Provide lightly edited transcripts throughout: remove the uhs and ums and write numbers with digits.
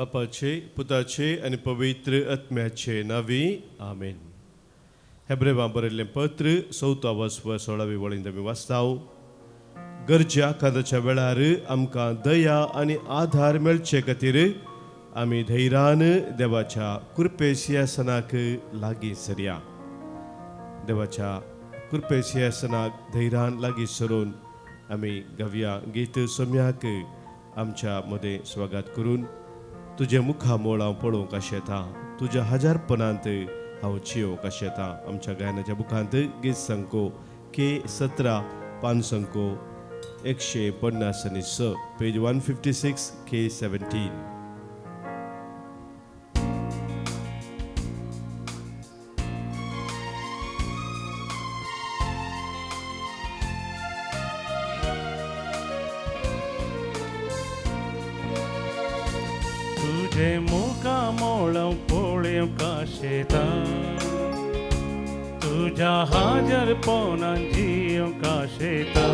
बापाचे, पुताचे आनी पवित्र आत्म्याचे नावी आमेन. हेब्रेवां बरयल्लें पत्र 4 व 16 वळींत आमी वाचताव. गरजा कादाच्या वेळार आमकां दया आनी आधार मेळचे खातीर आमी धैर्यान देवाच्या कृपे सिंहासनाक लागीं सरया. देवाच्या कृपे सिंहासनाक धैर्यान लागीं सरून आमी गावया गीत सोम्याक आमच्या मदें स्वागत करून. तुजे मुखा मोळ हांव पळोवंक आशें येता, तुज्या हजारपणांत हांव जियोंक आशें येता. आमच्या गायनाच्या बुकांत गीत संको K17 पान संको 156 पेज 156 K17. तुझे मुखा मोळं पळोवंक आशें येता, तुज्या हाजरपणान जियोंक आशें येता.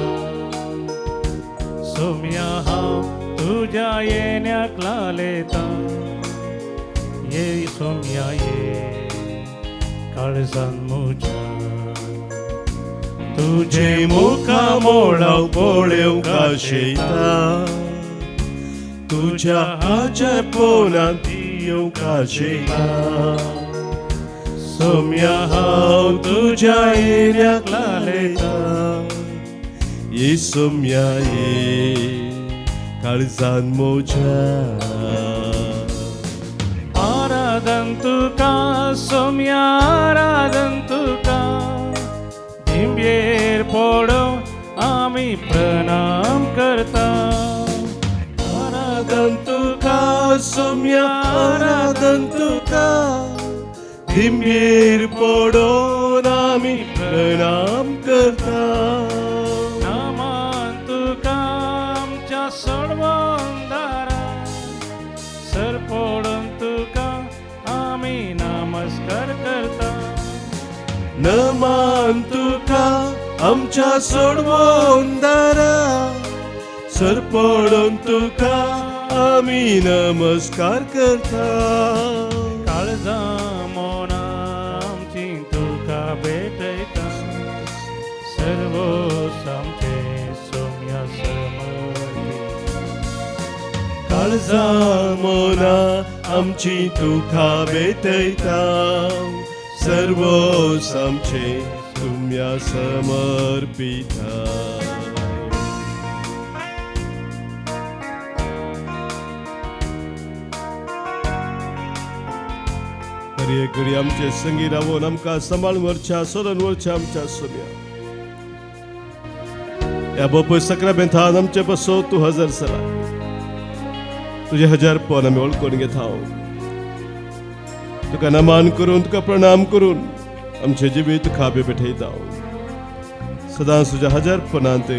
सोम्या हांव तुज्या येण्याक लालयता, ये सोम्या ये काळजान म्हज्या. तुजे मुखा मोळ हांव पळोवंक आशें येता, तुज्या हाजरपणान जियोंक आशें येता. सोम्या हांव तुज्या येण्याक लालयता, ये सोम्या ये काळजान म्हज्या. आराधन तुका सोम्या, आराधन तुका. दिंबेर पडोवन आमी प्रणाम करता. आराधन तुका सोम्या, आराधन तुका. दिंबेर पडोवन आमी प्रणाम करता. नामान तुका आमच्या सर्वांदारा, सर पडोवन तुका आमी नमस्कार करता. नमान तुका आमच्या सोडवोंदारा, सर पडोवन तुका आमी नमस्कार करता. काळजा मोना आमची तुका भेटयता, सर्व आमचे सोम्या समर्पित. काळजा मोना आमची तुका भेटयता, सर्व आमचे सोम्या समर्पिता. एक घडी आमचे संगी रावून आमकां सांबाळून व्हरच्या, सोडून व्हरच्या आमच्या सोम्या. ह्या बापूय सक्रामेंतान आमचे बसो तूं हजर सरा. तुजे हजारपण आमी वळखून घेता. तुका नमान करून, तुका प्रणाम करून आमचे जिवीत खाबे पेटयता. सदांच तुज्या हजारपणांत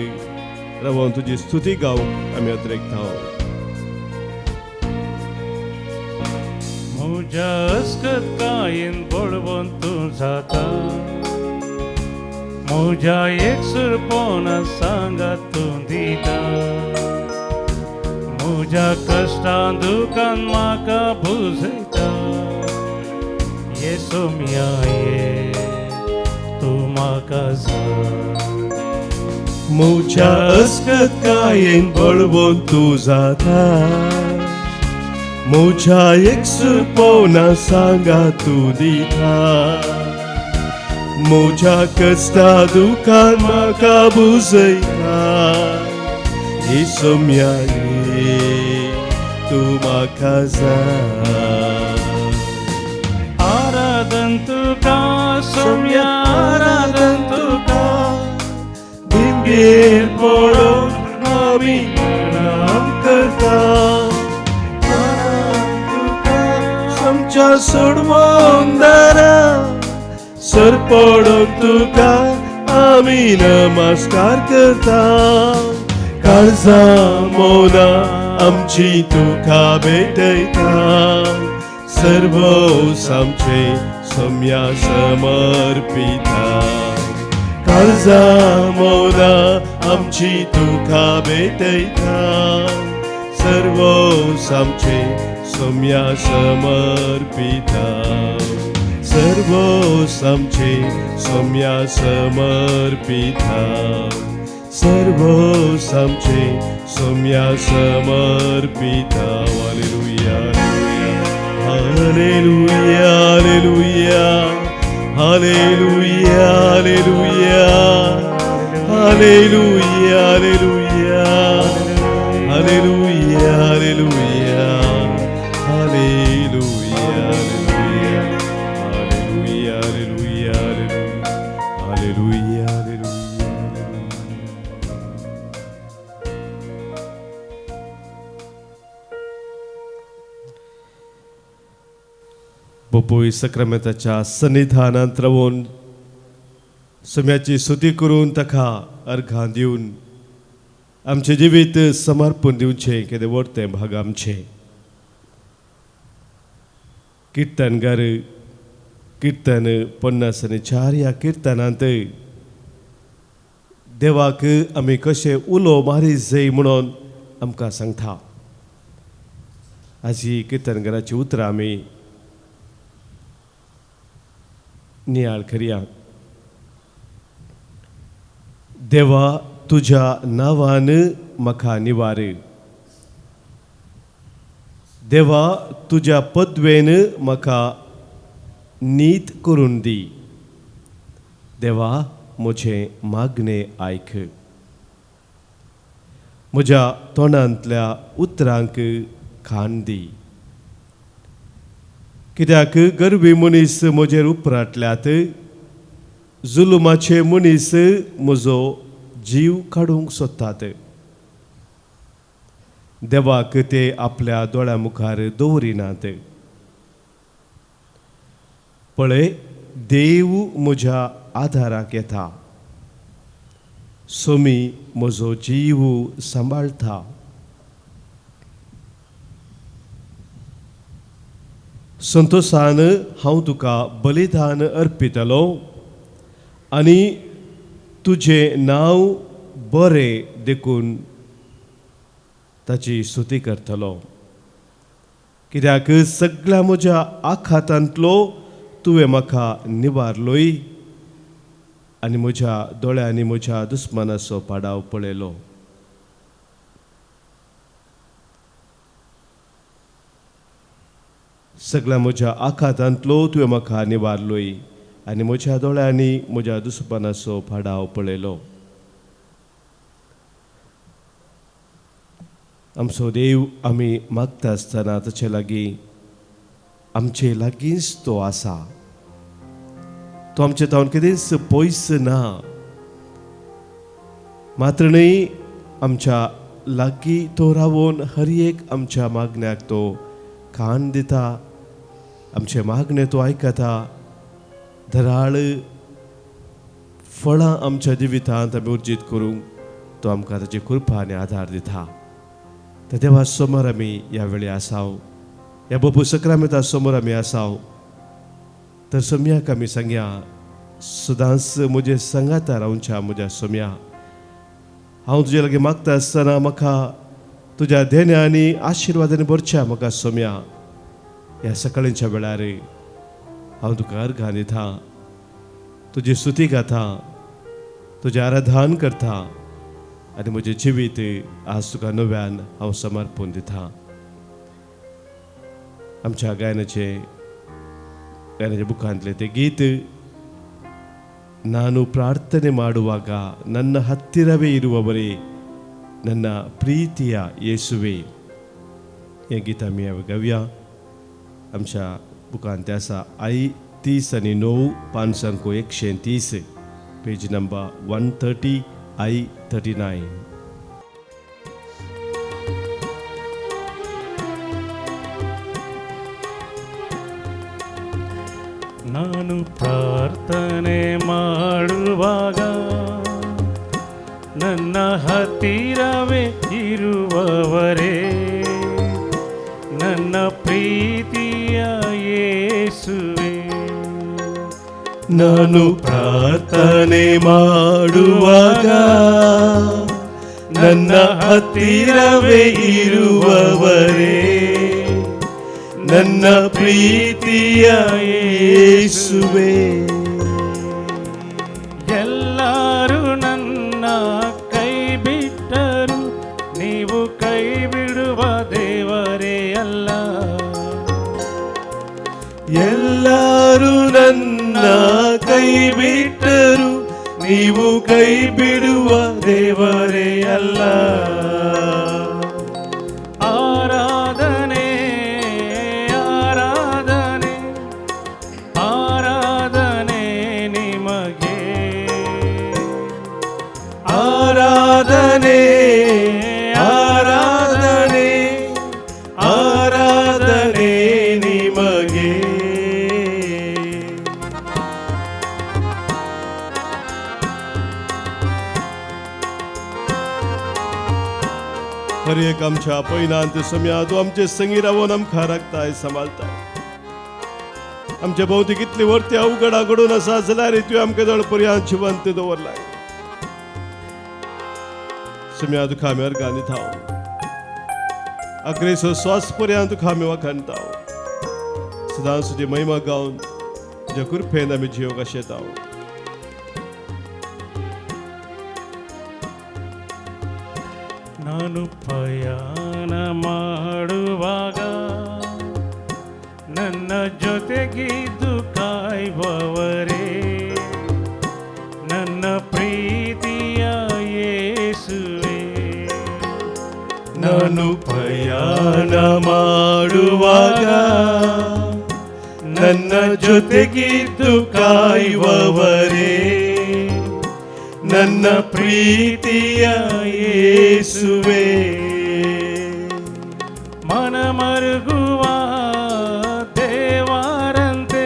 रावून तुजी स्तुती गावंक आमी अतिरेकता. म्हज्या अस्कत कायेन बळवून तूं जाता, म्हज्या एकसुरपणां सांगात तूं दिता. म्हज्या कश्टां दुखान म्हाका बुजयता, ये सोम्या ये तूं म्हाका जाय. म्हज्या अस्कत कायेन बळवून तूं जाता, म्हज्या एकसुरपणां सांगा तूं दिता. म्हज्या कश्टा दुखान म्हाका बुजयता, ये सोम्या ये तूं म्हाका जाय. आराधन तुका सोम्या, आराधन तुका. दिंबेर पडोवन आमी प्रणाम करता. आमच्या सोडवोंदारा, सर पडोवन तुका आमी नमस्कार करता. काळजा मोना आमची तुका भेटयता, सर्व आमचे सोम्या समर्पिता. काळजा मोना आमची तुका भेटयता, सर्व आमचे सोम्या समर्पित सर्व आमचे सोम्या समर्पित सर्व आमचे सोम्या समर्पित hallelujah hallelujah hallelujah hallelujah hallelujah hallelujah hallelujah hallelujah hallelujah hallelujah hallelujah hallelujah hallelujah बापूय सक्रामेंताच्या सन्निधानांत रावून सोम्याची स्तुती करून ताका अर्घां दिवन आमचे जिवीत समर्पण दिवचें कितें वर्तें भाग आमचे किर्तनगार किर्तन 54 ह्या किर्तनांत देवाक आमी कशें उलो मारी जाय म्हणून आमकां सांगता. आज ही किर्तनगाराची उतरां आमी नियाळ करया. देवा तुज्या नांवान म्हाका निवार, देवा तुज्या पदवेन म्हाका नीत करून दी, देवा म्हजें मागणें आयक. म्हज्या तोंडांतल्या उतरांक खाण दी, कित्याक गर्वी मनीस म्हजेर उपरांतल्यात, जुलुमाचे मनीस म्हजो जीव काडूंक सोदतात. देवाक ते आपल्या दोळ्या मुखार दवरिनात. पळय, देव म्हज्या आदाराक येता, सोमी म्हजो जीव सांबाळटा. संतोषान हांव तुका बलिदान अर्पितलो आनी तुजें नांव बरें देखून ताची स्तुती करतलो. कित्याक सगळ्या म्हज्या आखातांतलो तुवें म्हाका निवारलोय आनी म्हज्या दोळ्यांनी म्हज्या दुस्मनाचो पाडाव पळयलो. सगळ्या म्हज्या आखातांतलो तुवें म्हाका निवारलोय आनी म्हज्या दोळ्यांनी म्हज्या दुस्मनाचो पाडाव पळयलो. आमचो देव आमी मागता आसतना ताचे लागीं आमचे लागींच तो आसा. तो आमचे तावन केदेंच पयस ना, मात्र न्ही आमच्या लागीं तो रावून हर एक आमच्या मागण्याक तो कान दिता. आमचे मागणे तो आयकता. धराळ फळां आमच्या जिवितांत आमी उर्जीत करूंक तो आमकां ताची कृपा आनी आदार दिता. त्या देवा समोर आमी ह्या वेळी आसाव, ह्या बापू सक्रामेंता समोर आमी आसाव. तर सोम्याक आमी सांगया, सदांच म्हजे संगाता रावच्या म्हज्या सोम्या, हांव तुजे लागीं मागता आसतना म्हाका तुज्या धेन्यांनी आशिर्वादांनी भरच्या. म्हाका सोम्या ह्या सकाळींच्या वेळार हांव तुका अर्घां दिता, तुजी स्तुती गाता, तुजें आराधन करता आनी म्हजें जिवीत आज तुका नव्यान हांव समर्पण दिता. आमच्या गायनाचे बुकांतले ते गीत, ನಾನು ಪ್ರಾರ್ಥನೆ ಮಾಡುವಾಗ ನನ್ನ ಹತ್ತಿರವೇ ಇರುವವರೇ ನನ್ನ ಪ್ರೀತಿಯ ಯೇಸುವೆ, हे गीत आमी गावया. आमच्या बुकांत तें आसा I-39 पानसंको 130, पेज नंबर 130 I-39. ನಾನು ಪ್ರಾರ್ಥನೆ ಮಾಡುವಾಗ ನನ್ನ ಹತ್ತಿರವೇ ಇರುವವರೇ ನನ್ನ ಪ್ರೀತಿಯ ಯೇಸುವೆ. ನಾನು ಪ್ರಾರ್ಥನೆ ಮಾಡುವಾಗ ನನ್ನ ಹತ್ತಿರವೇ ಇರುವವರೇ ನನ್ನ ಪ್ರೀತಿಯ ಯೇಸುವೆ. ಎಲ್ಲರೂ ನನ್ನ ಕೈ ಬಿಟ್ಟರು, ನೀವು ಕೈ ಬಿಡುವ ದೇವರೇ ಅಲ್ಲ. ಎಲ್ಲರೂ ನನ್ನ ಕೈ ಬಿಟ್ಟರು, ನೀವು ಕೈ ಬಿಡುವ ದೇವರೇ ಅಲ್ಲ. ಆರಾಧನೆ ಆರಾಧನೆ ಆರಾಧನೆ ನಿಮಗೆ, ಆರಾಧನೆ ಆರಾಧನೆ ಆರಾಧನೆ ನಿಮಗೆ. हर एक आमच्या पैनांत समया तू आमचे संगी रावून आमकां राखताय, सांबाळताय. आमच्या भोवती कितली वर्ती अवघडा घडून आसा जाल्यार तुवें आमकां जवळ पर्यंत जिवंत दवरलाय. समया तुका आमी अर्गांनी थाव, अकरेचो स्वास पर्यंत तुका आमी वखणताव. सदांच तुजी महिमा गावन तुज्या कृपेन आमी जियोंक आशेताव. ನಾನು ಪ್ರಯಾಣ ಮಾಡುವಾಗ ನನ್ನ ಜೊತೆಗಿದ್ದು ಕಾಯುವವರೇ, ನನ್ನ ಪ್ರೀತಿಯ ಯೇಸುವೇ. ನಾನು ಪ್ರಯಾಣ ಮಾಡುವಾಗ ನನ್ನ ಜೊತೆಗಿದ್ದು ಕಾಯುವವರೇ, ನನ್ನ ಪ್ರೀತಿಯ ಯೇಸುವೇ. ಮನಮರುಗುವ ದೇವರಂತೆ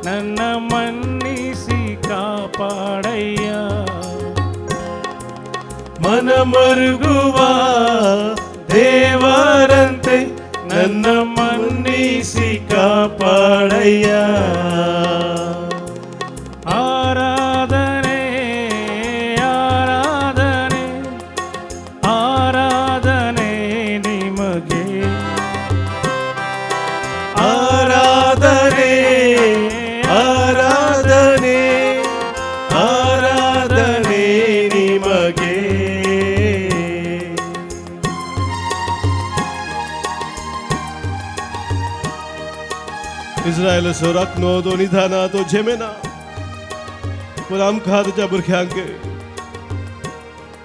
ನನ್ನ ಮನ್ನಿಸಿ ಕಾಪಾಡಯ್ಯ. ಮನಮರುಗುವ ದೇವರಂತೆ ನನ್ನ ಮನ್ನಿಸಿ ಕಾಪಾಡಯ್ಯ. ಆರಾಧನೆ ಆರಾಧನೆ ಆರಾಧನೆ ನಿಮಗೆ, ಆರಾಧನೆ ಆರಾಧನೆ ಆರಾಧನೆ ನಿಮಗೆ. इस्रायल सो राखनो तो निधाना तो जेमेना, पण आमकां तुज्या भुरग्यांक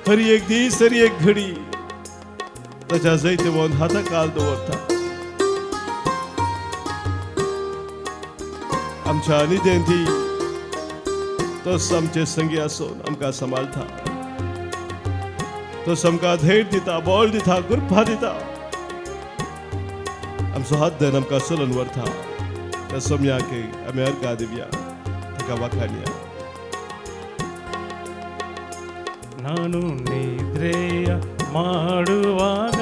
हर एक दीस हर एक घडी ताच्या जैतवन हाताकाल दवरता. आमच्या निदेंती तोच आमचे संगी आसून आमकां सांबाळटा. तोच आमकां धैर्य दिता, बळ दिता, कृपा दिता. आमचो हात धरून आमकां चलोवन व्हरता. त्या सोम्याक आमी अर्गां दिवया, ताका वखाणया. ನಾನು ನಿದ್ರೆಯ ಮಾಡುವಾಗ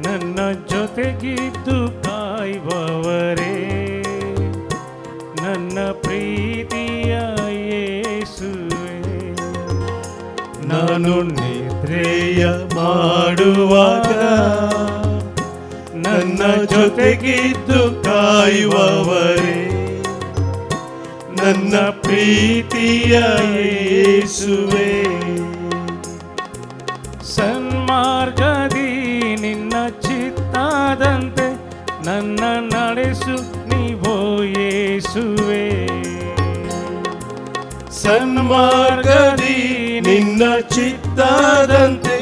ನನ್ನ ಜೊತೆಗಿದ್ದು ಕಾಯುವವರೇ, ನನ್ನ ಪ್ರೀತಿಯ ಯೇಸುವೇ. ನಾನು ನಿದ್ರೆಯ ಮಾಡುವಾಗ ನನ್ನ ಜೊತೆಗಿದ್ದು ಕಾಯುವವರೇ, ನನ್ನ ಪ್ರೀತಿಯ ಯೇಸುವೇ. ಸನ್ಮಾರ್ಗದಿ ನಿನ್ನ ಚಿತ್ತಾದಂತೆ ನನ್ನ ನಡೆಸು ನೀವೋ ಯೇಸುವೇ. ಸನ್ಮಾರ್ಗದಿ ನಿನ್ನ ಚಿತ್ತಾದಂತೆ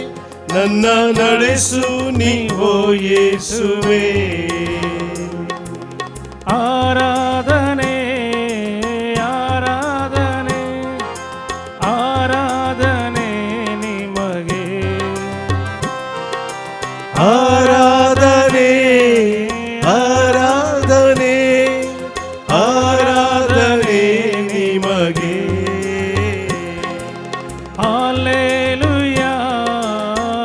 ನನ್ನ ನಡೆಸು ನೀವೋ ಯೇಸುವೇ. ಆರಾಧನೆ ಆರಾಧನೆ ಆರಾಧನೆ ನಿಮಗೆ, ಆರಾಧನೆ ಆರಾಧನೆ ಆರಾಧನೆ ನಿಮಗೆ. Hallelujah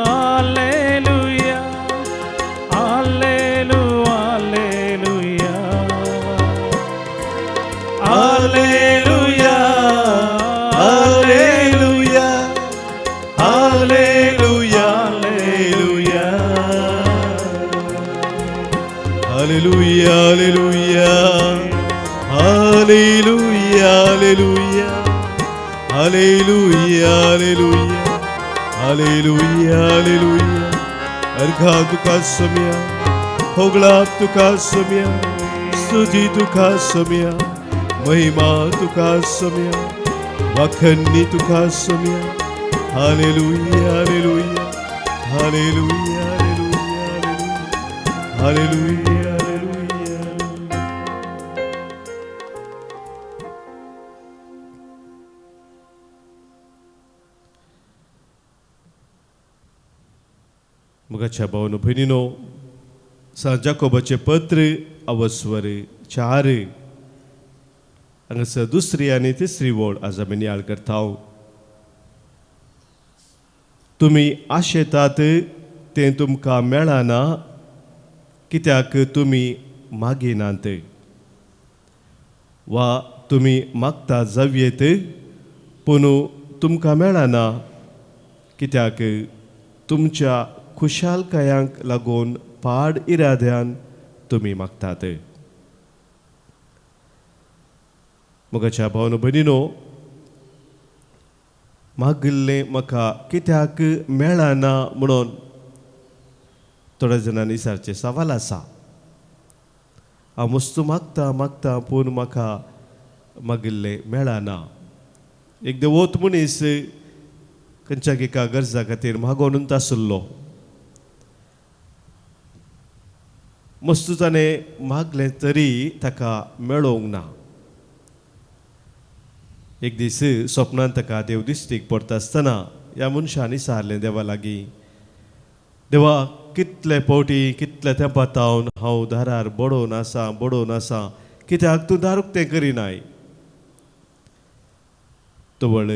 hallelujah hallelujah Alleluia, alleluia, alleluia, alleluia. Hallelujah, hallelujah, hallelujah, hallelujah, hallelujah, hallelujah, hallelujah, hallelujah. अर्घा तुका सोम्या, होगळा तुका सोम्या, स्तुती तुका सोम्या, महिमा तुका सोम्या, वाखणी तुका Saumya. Hallelujah, hallelujah, hallelujah, hallelujah, hallelujah, hallelujah. मुगाच्या भावानो भयणीनो, सांत जाकोबाचे पत्र अवस्वर 4 हांगासर दुसरी आनी तिसरी वोड आज आमी नियाळ करता. तुमी आशेतात तें तुमकां मेळना, कित्याक तुमी मागिनात. वा तुमी मागता जावयेत, पूण तुमकां मेळना, कित्याक तुमच्या खुशालकायांक लागून पाड इराद्यान तुमी मागतात. मोगाच्या भावानो भयणीनो, मागिल्लें म्हाका कित्याक मेळना म्हणून थोड्या जाणांनी विचारचे सवाल आसा. हांव वस्तू मागता पूण म्हाका मागिल्लें मेळना. एक देवोत मनीस खंयच्याक एका गरजा खातीर मागोनूच आसलो. वस्तू ताणें मागलें तरी ताका मेळोंक ना. एक दीस स्वप्नांत ताका देव दिश्टीक पडटा आसतना ह्या मनशान विचारलें देवा लागीं, देवा कितले फावटी कितले तेंपातावन हांव दारार बडोवन आसा, कित्याक तूं दार उक्तें करिनाय. तवळ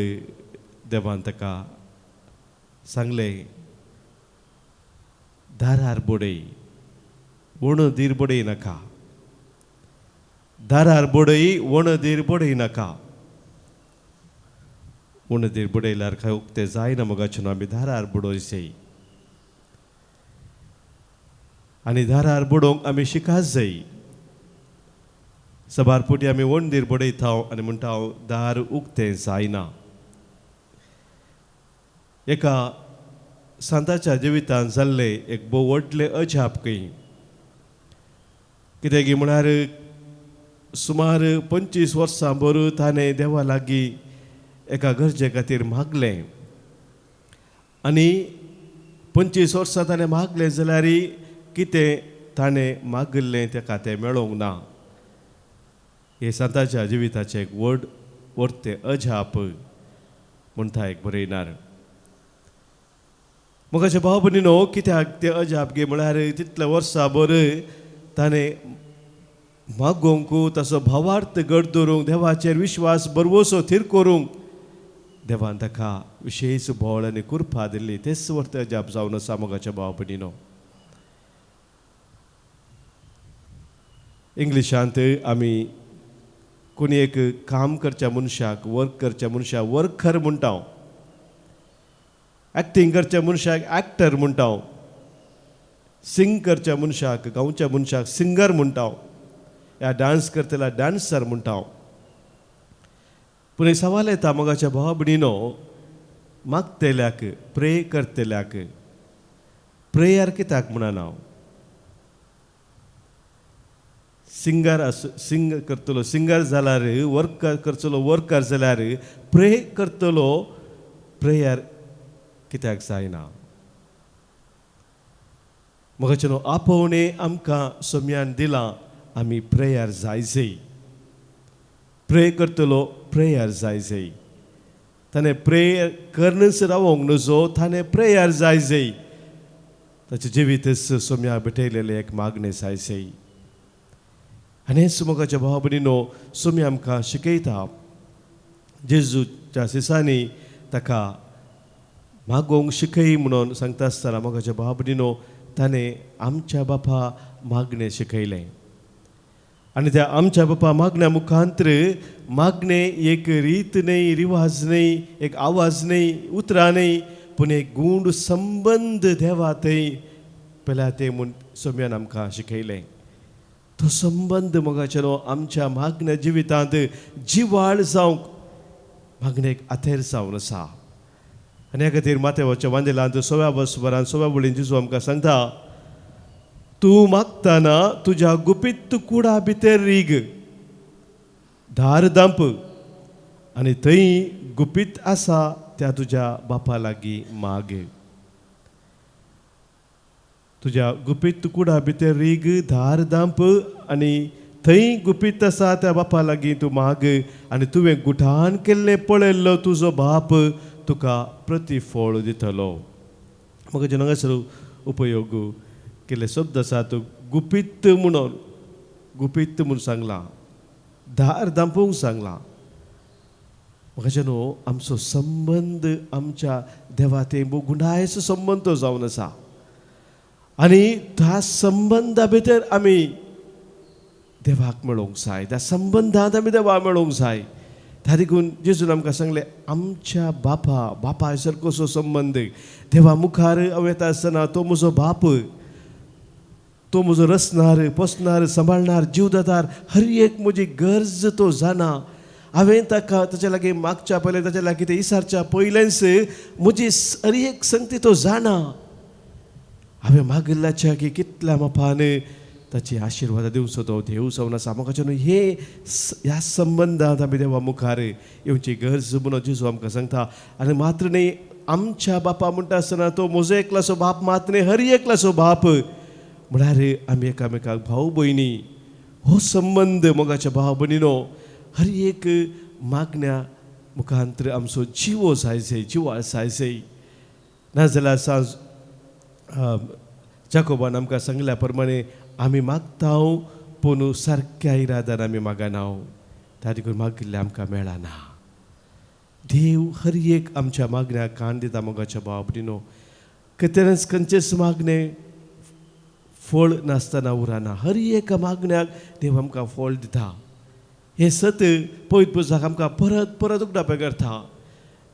देवान ताका सांगलें, दारार बडय, वणदीर बडय नाका. दारार बडय, वणदीर बडय नाका. वणदीर बडयल्यार खंय उक्तें जायना मोगाचें आमी दारार बडोवचें. आनी दारार बडोवंक आमी शिकात जाय. सबार फावटी आमी वणदीर बडयता आनी म्हणटा हांव दार उक्तें जायना. एका संताच्या जिवितांत जाल्लें एक भोव व्हडलें अजापकय. कित्याक म्हळ्यार सुमार 25 वर्सां भर ताणें देवा लागीं एका गरजे खातीर मागलें. आनी 25 वर्सां ताणें मागलें जाल्यार कितें ताणें मागिल्लें ताका तें मेळोंक ना. हे संताच्या जिविताचें एक व्हडतें अजाप म्हूण थंय बरयनार. मोगाचे भाव भयणीनो, कित्याक तें अजाप गे म्हळ्यार तितल्या वर्सां भर ताणें मागोवंक ताचो भावार्थ घट दवरूंक, देवाचेर विश्वास बरवसो थीर करूंक देवान ताका विशेश बोळ आनी कृपा दिल्ली. तेच व्हडलें अजाप जावन आसा मोगाच्या भाव भयणीनो. इंग्लिशांत आमी कोणी एक काम करच्या मनशाक, वर्क करच्या मनशाक वर्कर म्हणटा. एक्टींग करच्या मनशाक एक्टर म्हणटा. सिंग करच्या मनशाक, गावच्या मनशाक सिंगर म्हणटा. या डान्स करतल्या डान्सर म्हणटा. पूण एक सवाल येता मोगाच्या भावा भयणीनो, मागतेल्याक, प्रे करतल्याक प्रेयर कित्याक म्हणना? सिंग करतलो सिंगर जाल्यार, वर्क करतलो वर्कर जाल्यार, प्रे करतलो प्रेयर कित्याक जायना? मोगाचे न्हू, आपोवणें आमकां सोम्यान दिलां, आमी प्रेयर जायचे. प्रे करतलो प्रेयर जायचे. ताणें प्रेयर करनच रावोंक नजो, ताणें प्रेयर जायचे. ताचें जिवीतच सोम्या भेटयलेलें एक मागणें जायचे. आनी हेच मोगाच्या भावा भयणीनो सोमी आमकां शिकयता. जेजूच्या सिसांनी ताका मागोवंक शिकय म्हणून सांगता आसतना मोगाच्या भावा भयणीनो ताणें आमच्या बापा मागणें शिकयलें. आनी त्या आमच्या बापा मागण्या मुखांतर मागणें एक रीत न्हय, रिवाज न्हय, एक आवाज न्हय, उतरां न्हय, पूण एक गूढ संबंद देवा थंय पेल्या तें म्हूण सोम्यान आमकां शिकयलें. तो संबंध मोगाचेनो आमच्या मागण्या जिवितांत जिवाळ जावंक मागणेक आथेर जावन आसा. आनी ह्या खातीर माथेवाच्या वांदेलांत 6व्या वर्सभरांत 6व्या वळीन जेजू आमकां सांगता, तूं मागतना तुज्या गुपीत कुडा भितर रीग, दार दांप आनी थंय गुपीत आसा त्या तुज्या बापा लागीं माग. तुज्या गुपीत कुडा भितर रीग, दार दांप आनी थंय गुपीत आसा त्या बापा लागीं तूं माग, आनी तुवें गुठान केल्लें पळयल्लो तुजो बाप तुका प्रतिफळ दितलो. म्हाका जेन्ना हांगासर उपयोग केल्ले शब्द आसात, गुपीत म्हणून सांगलां, दार दांपूंक सांगलां. म्हाका जेन्ना आमचो संबंद आमच्या देवा ते गुणायस संबंद तो जावन आसा. आनी त्या संबंदा भितर आमी देवाक मेळोवंक जाय, त्या संबंदांत आमी देवाक मेळोवंक जाय. त्या देखून जेजून आमकां सांगलें, आमच्या बापा सारकोसो संबंद देवा मुखार हांव येता आसतना तो म्हजो बाप, तो म्हजो रचणार, पोसणार, सांबाळणार, जीव दातार, हर एक म्हजी गरज तो जाणा. हांवें ताका ताच्या लागीं मागच्या पयलें, ताच्या लागीं कितें इसारच्या पयलेंच म्हजी हर एक संगती तो जाणा. हांवें मागल्याच्या की कितल्या मापान ताची आशिर्वाद दिवचो तो देव जावन आसा. म्हाका न्हू ह्या संबंदांत आमी देवा मुखार येवची गरज म्हणून जेजू आमकां सांगता. आनी मात्र न्ही आमच्या बापा म्हणटा आसतना तो म्हजो एकलासो बाप मात न्ही, हर एकलासो बाप म्हळ्यार आमी एकामेकाक भाव भयणी. हो संबंद मोगाच्या भाव भयणीनो हर एक मागण्या मुखांतर आमचो जिवो जायचे, जिवाळ जायचे. नाजाल्यार सांज जाकोबान आमकां सांगल्या प्रमाणे आमी मागता पूण सारक्या इरादान आमी मागना. त्या देखून मागिल्लें आमकां मेळना. देव हर एक आमच्या मागण्याक कान दिता मोगाच्या भाव भयणीनो. केन्नाच खंयचेच मागणे फळ नासतना उरना. हर एक मागण्याक देव आमकां फळ दिता. हे सत पळयत पुजाक आमकां परत परत उगडापे करता.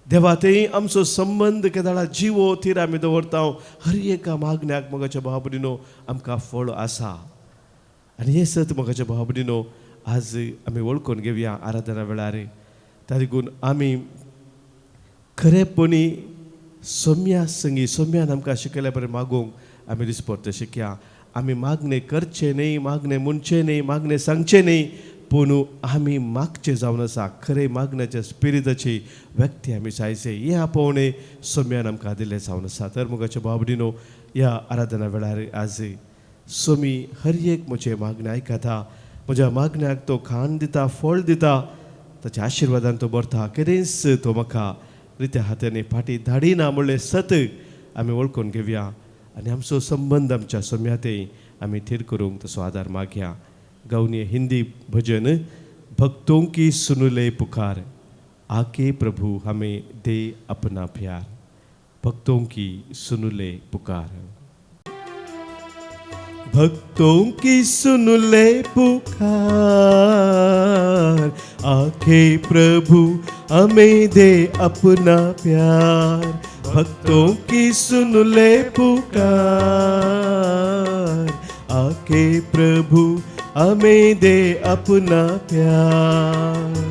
देवा थंय आमचो संबंद केदाळा जिवो थीर आमी दवरता. हर एका मागण्याक मोगाच्या भाव भयणीनो आमकां फळ आसा. आनी हे सत मोगाच्या भाव भयणीनो आज आमी वळखून घेवया आराधना वेळार. त्या देखून आमी खरेपणी सोम्यान आमकां शिकयल्या बरें मागूंक आमी दिसपरते शिकया. आमी मागणे करचे न्ही, मागणे म्हणचे न्ही, मागणे सांगचे न्ही, पूण आमी मागचे जावन आसा. खरे मागण्याच्या स्पिरिताची व्यक्ती आमी जायचे हें आपोवणें सोम्यान आमकां दिल्लें जावन आसा. तर मोगाच्या भाव भयणीनो ह्या आराधना वेळार आज सोमी हर एक म्हजे मागणे आयकता. म्हज्या मागण्याक तो खाण दिता, फळ दिता, ताच्या आशिर्वादान तो भरता. केदेंच तो म्हाका रित्या हातांनी फाटी धाडिना म्हणलें सत आमी वळखून घेवया. आनी आमचो संबंद आमच्या सोम्यातय आमी थीर करूंक तसो आदार मागया. गावनी हिंदी भजन भक्तों की सुन ले पुकार, आके प्रभु हमें दे अपना प्यार. भक्तों की सुन ले पुकार. भक्तों की सुन ले पुकार, आके प्रभु हमें दे अपना प्यार. भक्तों की सुन ले पुकार, आके प्रभु हमें दे अपना प्यार.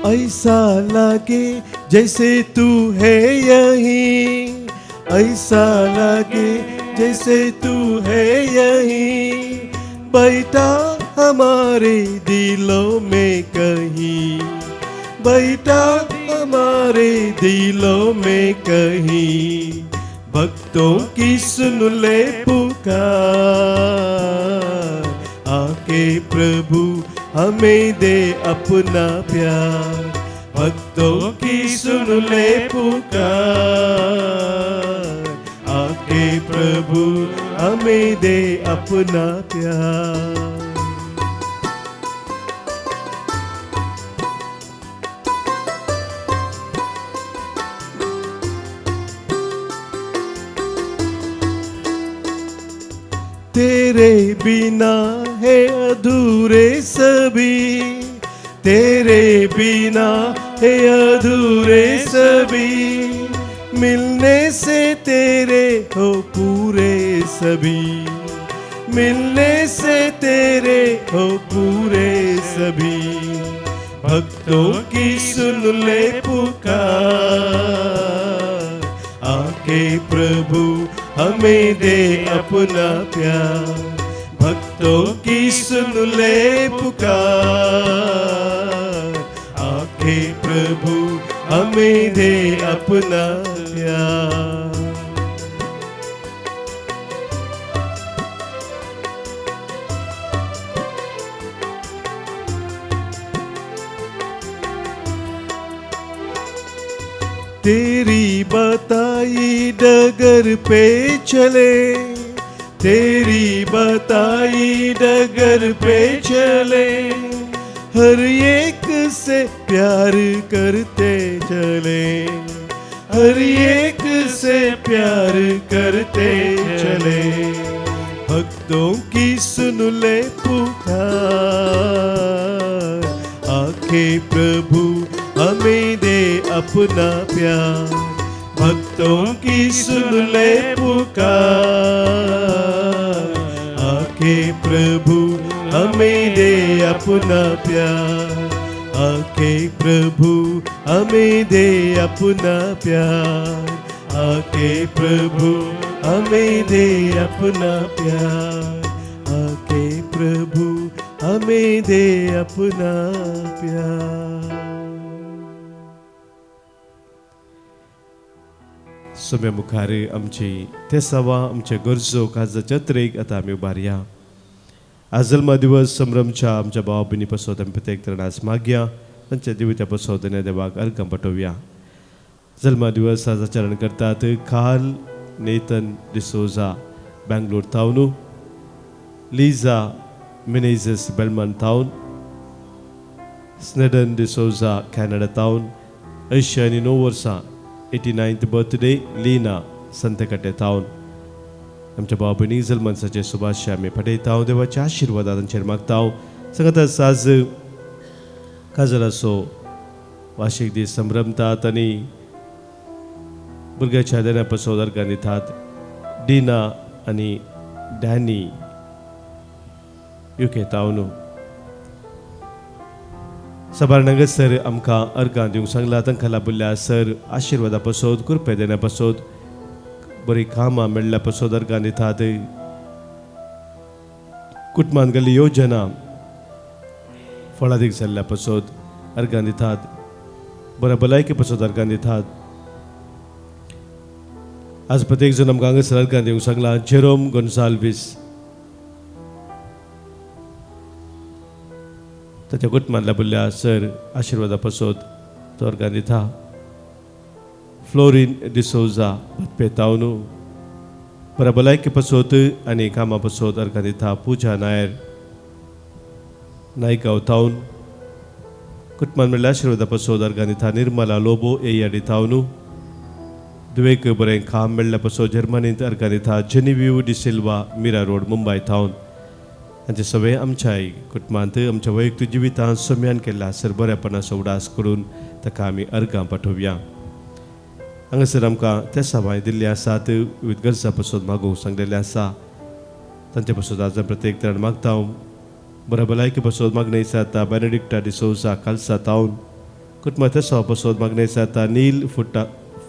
ऐसा लगे जैसे तू है यहीं, ऐसा लगे जैसे तू है यहीं, बैठा हमारे दिलों में कहीं, बैठा हमारे दिलों में कहीं. भक्तों की सुन ले पुकार, आके प्रभु हमें दे अपना प्यार. भक्तों की सुन ले पुकार, आके प्रभु हमें दे अपना प्यार. तेरे बिना है अधूरे सभी, तेरे बिना हे अधूरे सभी मिलने से तेरे हो पूरे सभी, मिलने से तेरे हो पूरे सभी। भक्तों की सुन ले पुकार, आके प्रभु हमें दे अपना प्यार। भक्तों की सुन ले पुकार, आके प्रभु हमें दे अपना प्यार। तेरी बताई डगर पे चले, तेरी बताई डगर पे चले, हर एक से प्यार करते चले, हर एक से प्यार करते चले। भक्तों की सुन ले पुकार, आके प्रभु हमें दे अपना प्यार। भक्तों की सुन ले पुकार, आके प्रभु हमें दे अपना प्यार। आके प्रभु हमें दे अपना प्यार, आके प्रभु हमें दे अपना प्यार, आके प्रभु हमें दे अपना प्यार। सोम्या मुखार आमची तेसावा आमच्या गरजो काळजाच्या जत्रेक आतां आमी उबारया। आज जल्मा दिवस संभ्रमच्या आमच्या भावा भयणी पासत आमी प्रत्येक तरण आज मागया, तांच्या जिवित्या पासत देवाक अर्घां पाठोवया। जल्मा दिवस आज आचरण करतात कार्ल नेथन डिसोजा बेंगलोर तावन, लिजा मिनेझस बेलमन तावन, स्नेडन डिसोजा कॅनडा तावन, 89 वर्सां 89th बर्थडे लीना संतकटे तावन। आमच्या भावा भयणी जल्मांसाचे शुभाशय आमी पाठयता, देवाच्या आशिर्वादान तांचेर मागता। सांगात आज काजराचो वार्षिक दीस संभ्रमतात आनी भुरग्याच्या देण्या पासत अर्घां दितात। डिना आनी डॅनी UK तावन सबारणांग सर आमकां अर्घां दिवंक सांगला, तांकां लाभिल्ल्या सर आशिर्वादा पासत कृपे देण्या पासत बरी कामां मेळ्ळ्या पासत अर्घां दितात। कुटुंबान गेल्ली योजना फळादीक जाल्ल्या पासत अर्घां दितात, बऱ्या भलायके पासत अर्घां दितात। आज प्रत्येक जण आमकां हांगासर अर्घां दिवंक सांगला। जेरोम गोन्साल्वीस ताच्या कुटुंबान लाभिल्ल्या सर आशिर्वादा पासत तो अर्घां दिता। फ्लोरीन डिसोजा भटपे तावन बऱ्या भलायके पासत आनी कामां पासत अर्घां दिता। पुजा नायर नायगांव तावन कुटुंबान मेळ्ळ्या आशिर्वादा पासत अर्घां दिता। निर्मला लोबो एयाडी तावन दुवेक बरें काम मेळ्ळ्या पासत जर्मनींत अर्घां दिता। जेनिव्यू डिसिल्वा मिरा रोड मुंबय तावन हांचे सगळे आमच्या कुटुंबांत आमच्या वैयक्तीक जिवितांत सोम्यान केल्ल्या सर बरेपणाचो उडास करून ताका आमी अर्घां पाठोवया। हांगासर आमकां त्या सभाय दिल्ली आसात, विविध गरजा पासत मागोवंक सांगलेले आसा, तांचे पासत आज प्रत्येक तरण मागता। बऱ्या भलायके पासत मागणें जाता। बेनेडिक्टा डिसोजा कालसा तावन कुटुंबा त्या सभा पासत मागणें जाता। नील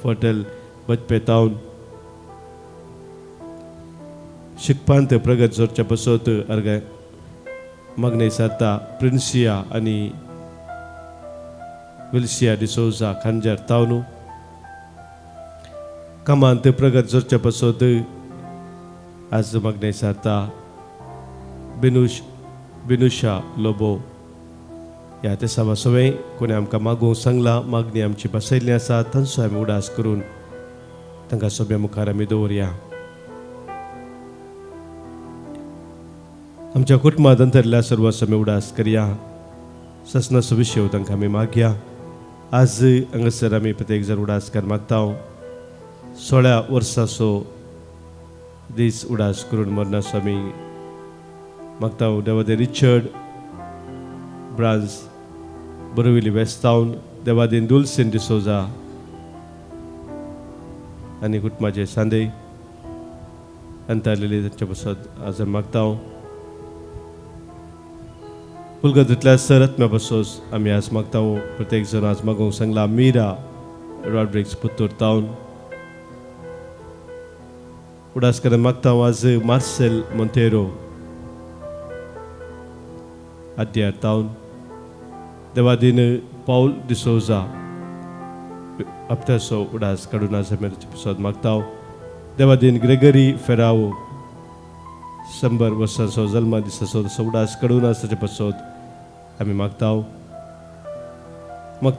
फटल बजपे तावन शिकपांत प्रगत जोडच्या पासत अर्घां मागणें जाता। प्रिन्सिया आनी विल्सिया डिसोजा खांजार तावन कामांत प्रगत जोडच्या पासत आज मागणें जाता। बिनुशा लोबो ह्या ते सभा सगळे कोणी आमकां मागोवंक सांगला, मागणी आमची बसयल्ली आसा, तांचो आमी उडास करून तांकां सगळ्या मुखार आमी दवरया। आमच्या कुटुंबांत अंतरल्या सर्व आमी उडास करया। ससनाचो विशय तांकां आमी मागया। आज हांगासर आमी प्रत्येक जण उडासकार मागता। 16 वर्साचो दीस उडास करून मरणाचो आमी मागता। देवादे रिचर्ड ब्रांस बोरविली वेस्ट टावन देवादीन दुलसिन डिसोजा आणि कुटुंबाचे सांदे अंतरलेले त्यांच्या बसत आज मागता पुलगतल्या सरत्म्या बसोस आम्ही आज मागता प्रत्येक जण आज मागोंक सांगला मीरा रॉड्रिक्स पुत्तूर तावन उडास करून मागता आज मार्सेल मोंतेरो आद्यार तावन देवादीन पाऊल डिसोजा हप्त्यासो उडास काडून आज आमी बसत मागता देवादीन ग्रेगरी फेरावो 100 वर्सांचो जल्मा दिसाचो उडास काडून आज ताचे बसत आमी मागता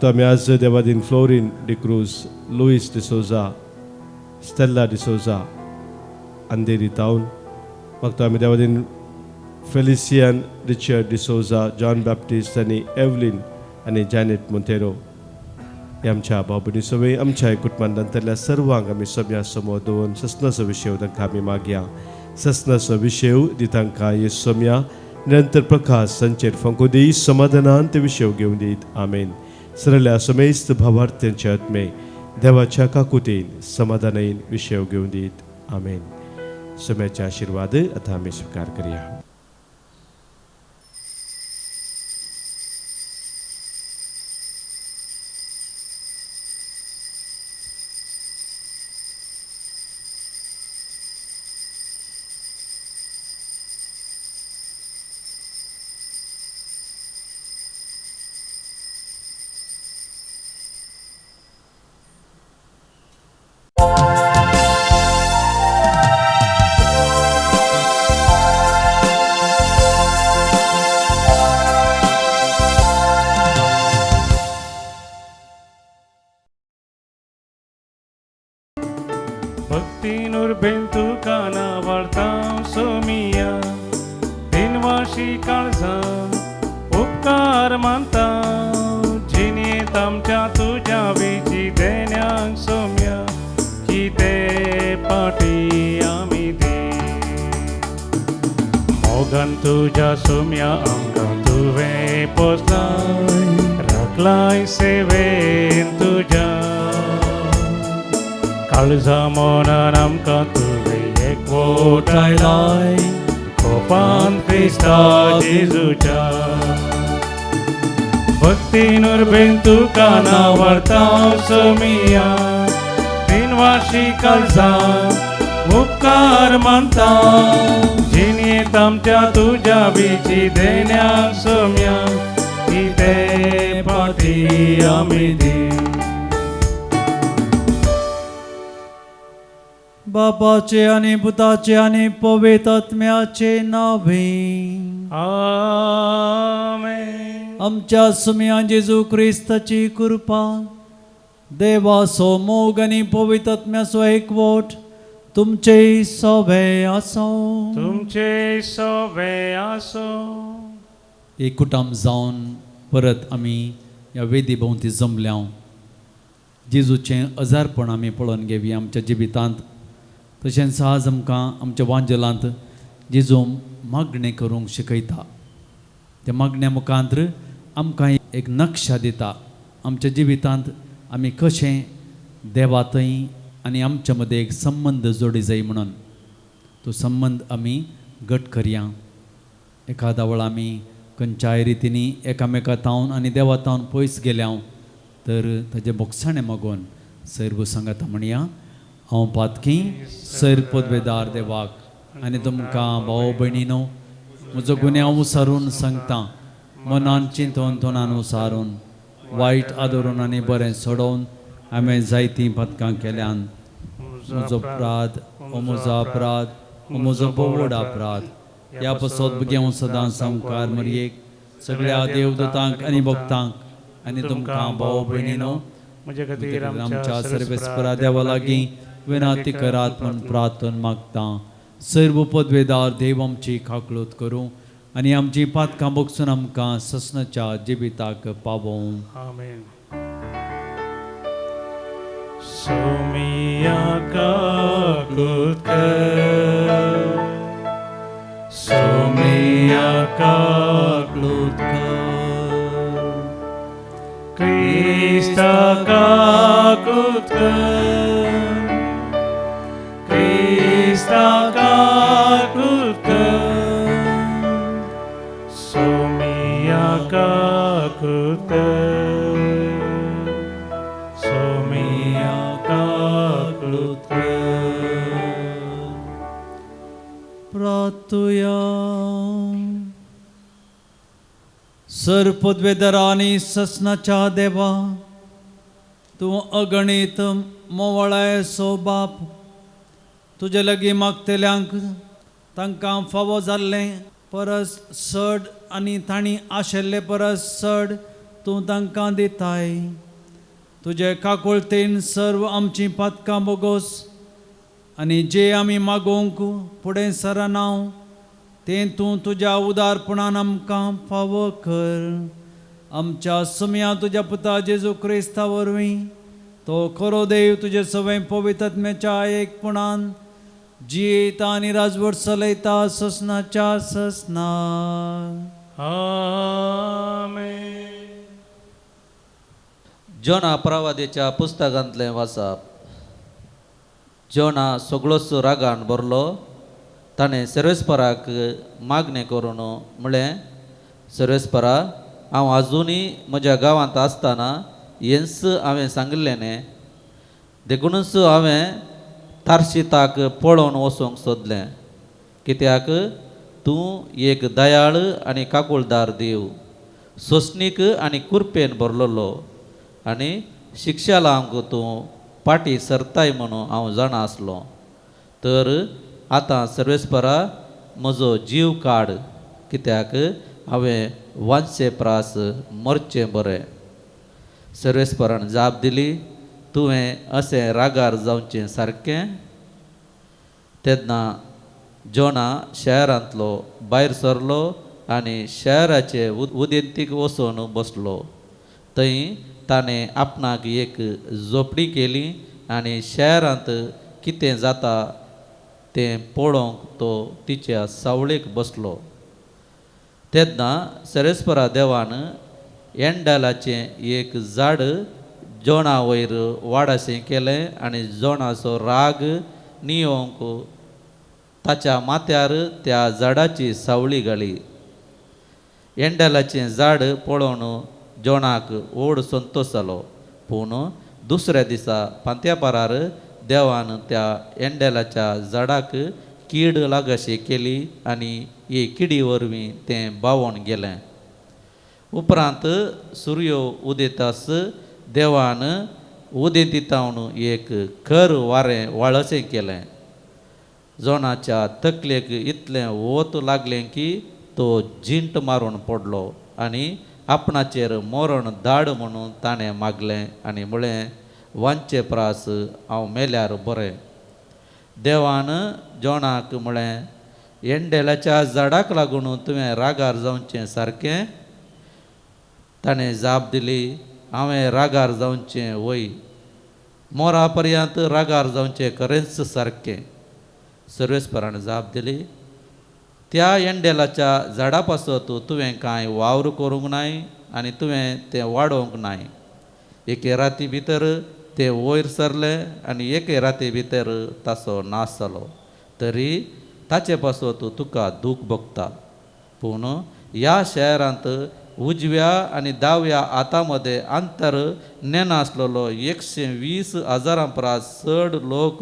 आमी आज देवादीन Florine D'Cruz Louis D'Souza Stella D'Souza Andheri तावन मागता आमी देवादीन Felician Richard D'Souza John Baptist आणि एव्हलिन आणि जॅनेट मोंतेरो हे आमच्या बाबुनी सवय आमच्या कुटुंबांतल्या सर्वांक आमी सगळ्या समोर दवरून ससनाचो विशय तांकां आमी मागया ससनाचो विशय दितांकां ये सोम्या निरंतर प्रकाश संचेर फंको दी समाधानांत विशय घेवन दीत आमेन सरल्या समेस्त भावार्थ्यांचे आत्मे देवाच्या काकुतीन समाधानान विशय घेवन दीत आमेन सोम्याचे आशीर्वाद आता आमी स्वीकार करूया भक्तीनुर बेंतू काना वार्ता सोमिया दिनवाशी काळजा उपकार मानता जिनेत आमच्या तुझ्या विची देण्याक सोम्या की ते पाठी आमी दे मोगन तुझ्या सोम्या आमकां तुवें पोसलाय राखलाय सेवेन तुझ्या काळजा मोनान आमकां तुवें एकवोट आयलाय कोपान क्रिस्ता जेजूच्या भक्तीनुर बेंतू काना वार्ता सोमिया दिनवाशी काळजा उपकार मानता जिनेत आमच्या तुझ्या विची देण्याक सोम्या की ते पाठी आमी दी बापाचे आणि पुताचे आणि पवित्र आत्म्याचे नावे आमेन आमच्या सुम्या जेजू ख्रिस्ताची कृपा देवाचो मोग आणि पवित्र आत्म्याचो एकवट तुमचे सोबे आसो तुमचे सोबे आसो एक कुटुंब जावन परत आमी ह्या वेदी भोंवती जमल्या जेजूचें अजारपण आमी पळोवन घेवया आमच्या जिवितांत तशेंच आज आमकां आमच्या वांजलांत जेजू मागणें करूंक शिकयता त्या मागण्या मुखांत्र आमकां एक नक्षा दिता आमच्या जिवितांत आमी कशें देवा थंय आनी आमच्या मदें एक संबंद जोडी जाय म्हणून तो संबंद आमी घट करया एखादा वेळ आमी खंयच्याय रितीनी एकामेका तावन आनी देवा तावन पयस गेल्या तर ताजे बोगसाणें मागून सर्व सांगाता म्हणया हांव पातकी सैर पदवेदार देवाक आनी तुमकां भाव भयणीनो म्हजो गुन्यांव उसारून सांगता मनान चिंतून तोंडान उसारून वायट आदरून आनी बरें सोडोवन हांवें जायतीं पथकां केल्यान म्हजो अपराध हो म्हजो अपराध हो म्हजो बोवड अपराध ह्या पासत घेवन सदां संवकार मरयेक सगळ्या देवदूतांक आनी भक्तांक आनी तुमकां भाव भयणीनो म्हजे खातीर आमच्या सर्वेस्परा देवा लागीं विनाती करात म्हूण प्रार्थना मागता सर्व पदवेदार देव आमची खाकळूत करूं आनी आमची पातकां बगसून आमकां ससनाच्या जिविताक पावों आमेन सोमिया काकूत कर सोमिया काकूत कर Krista kakutkan, Krista kakutkan, Somia kakutkan, Somia kakutkan. प्रार्थूया. सर्वपदवेदर आणि ससनाच्या देवा, तूं अगणित मोवळायसो बाप, तुजे लागीं मागतेल्यांक तांकां फावो जाल्लें परस चड आनी तांणी आशिल्ले परस चड तूं तांकां दिताय. तुजे काकुळतेन सर्व आमचीं पातकां बोगोस आनी जे आमी मागोवंक फुडें सरनाव तें तूं तुज्या उदारपणान आमकां फावो कर. आमच्या सुमया तुज्या पुता जेजू क्रिस्ता वरवीं तो खरो देव तुजे सवय पवित्र आत्म्याच्या एकपणान जियेता आनी राजवट चलयता ससनाच्या ससना. आमेन. जोना प्रवादीच्या पुस्तकांतलें वाचप. जोना सगळोच रागान बरलो. ताणें सर्वेस्पराक मागणें करून म्हळें, सर्वेस्परा, हांव आजुनी म्हज्या गांवांत आसतना हेंच हांवें सांगिल्लें न्ही. देखूनच हांवें तार्शिताक पळोवन वचूंक सोदलें, कित्याक तूं एक दयाळ आनी काकुळदार देव, सोंसणीक आनी कुरपेन भरलोलो आनी शिक्षा लावंक तूं पाटी सरताय म्हणून हांव जाणा आसलो. तर आतां सर्वेस्परा म्हजो जीव काड, कित्याक हांवें वांचचे प्रास मरचें बरें. सर्वेस्परान जाप दिली, तुवें अशें रागार जावचें सारकें. तेन्ना जोना शहरांतलो भायर सरलो आनी शहराचे उदेंतीक वचून बसलो. थंय ताणें आपणाक एक झोपडी केली आनी शहरांत कितें जाता तें पळोवंक तो तिच्या सावळेक बसलो. तेन्ना सर्वेस्परा देवान एंडलाचें एक झाड जोणा वयर वाडाशें केलें आनी जोणाचो राग नियोंक ताच्या माथ्यार त्या झाडाची सावळी घाली. एंडलाचें झाड पळोवन जोणाक व्हड संतोश जालो. पूण दुसऱ्या दिसा पांत्यापारार देवान त्या एंडेलाच्या झाडाक कीड लागशी केली आनी हे किडी वरवीं तें बावोन गेलें. उपरांत सुर्यो उदेतास देवान उदेंतीतावन एक खर वारें वाळशें केलें. जोणाच्या तकलेक इतलें वत लागलें की तो जिंट मारून पडलो आनी आपणाचेर मरण धाड म्हणून ताणें मागलें आनी म्हळें, वांचे प्रास हांव मेल्यार बरें. देवान जोणाक म्हळें, एंडेलाच्या झाडाक लागून तुवें रागार जावचें सारकें. ताणें जाप दिली, हांवें रागार जावचें वय, मोरा पर्यंत रागार जावचें खरेंच सारकें. सर्वेस्परान जाप दिली, त्या एंडेलाच्या झाडा पासत तुवें कांय वावर करूंक नाय आनी तुवें तें वाडोवंक नाय. एके राती भितर तें वयर सरलें आनी एके राती भितर ताचो नाश जालो. तरी ताचे पासत तुका दूख भोगता. पूण ह्या शहरांत उजव्या आनी दाव्या हाता मदें अंतर नेनासलेलो 120,000 परस चड लोक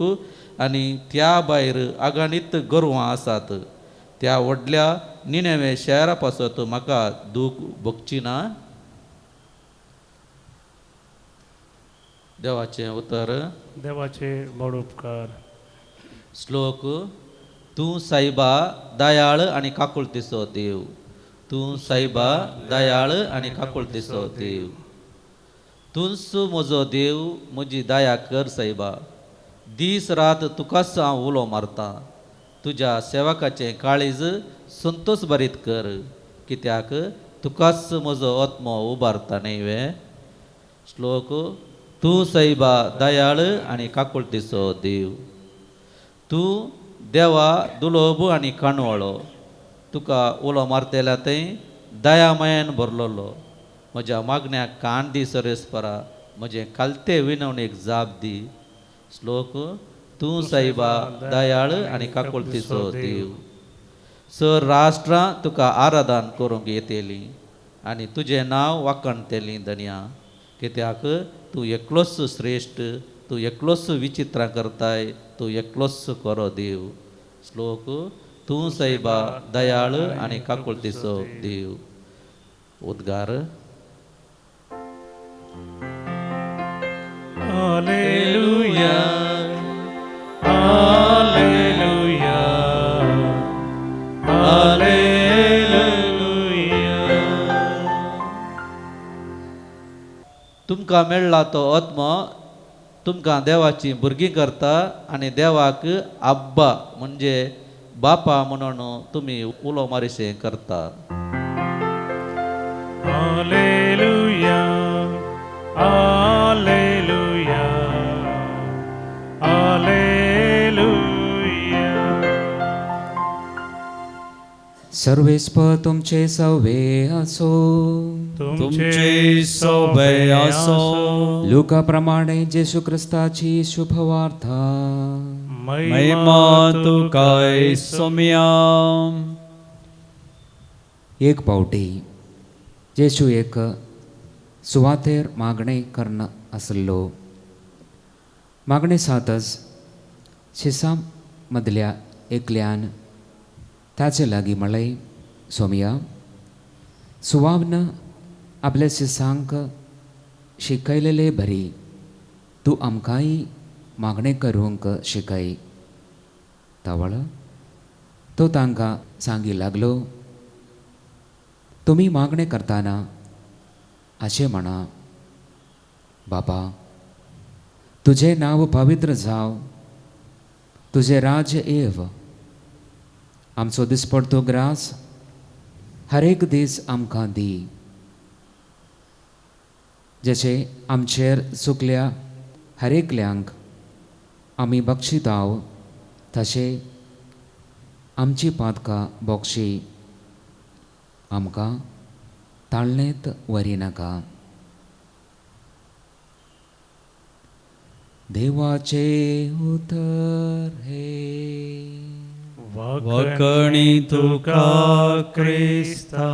आनी त्या भायर अगणित गोरवां आसात. त्या व्हडल्या निनेवे शहरा पासत म्हाका दूख भोगची ना. देवाचें उतर. देवाचे व्हड उपकार. श्लोक. तूं सायबा दयाळ आनी काकुळतीचो देव. तूं सायबा दयाळ आनी काकुळतीचो देव. तूंच म्हजो देव, म्हजी दया कर सायबा. दीस रात तुकाच हांव उलो मारतां. तुज्या सेवकाचें काळीज संतोश भरीत कर, कित्याक तुकाच म्हजो आत्मो उबारता न्हय. श्लोक. तूं सायबा दयाळ आनी काकुळतीचो देव. तूं देवा दुलोब आनी काणवळो. तुका उलो मारतेल्या थंय दयामयान भरलोलो. म्हज्या मागण्याक कान दी सरेस्परा म्हजें कालते विनवणेक जाप दी. श्लोक. तूं साईबा दयाळ आनी काकुळतीचो देव. सर राष्ट्रां तुका आराधन करूंक येतेलीं आनी तुजें नांव वाखणतेलीं धन्या. कित्याक तूं एकलोच श्रेश्ठ, तूं एकलोच विचित्रां करताय, तूं एकलोच खरो देव. श्लोक. तूं साईबा दयाळ आनी काकुळतीचो देव. उद्गार. Hallelujah hallelujah hallelujah. तुमकां मेळ्ळा तो आत्मा तुमकां देवाची भुरगीं करता आनी देवाक आब्बा म्हणजे बापा म्हणून तुमी उलो मारिशें करता. Hallelujah hallelujah hallelujah. सर्वेस्पर तुमचे सवे असो. तुमचे सवे असो. लोकाप्रमाणे जेशू ख्रिस्ताची शुभवार्ता. महिमा तुकाय सोम्या. एक पावटी जेशू एक सुवातेर मागणे कर्ण आसलो. मागणे सातच शिसां मदल्या एकल्यान ताचे लागीं म्हळें, सोम्या, सुवावन आपल्या शिसांक शिकयलेले बरी तूं आमकांय मागणे करूंक शिकय. तावळ तो तांकां सांगी लागलो, तुमी मागणे करतना अशें म्हणा, बाबा, तुजें नांव पवित्र जाव, तुजें राज्य येव, आमचो दिसपडतो ग्रास हर एक दीस आमकां दी. जशें आमचेर चुकल्या हर एकल्यांक आमी बक्षिताव, तशें आमची पातकां बोक्षी आमकां ताळणेंत वरिनाका. देवाचे उतर हे. वखणी तुका क्रिस्ता.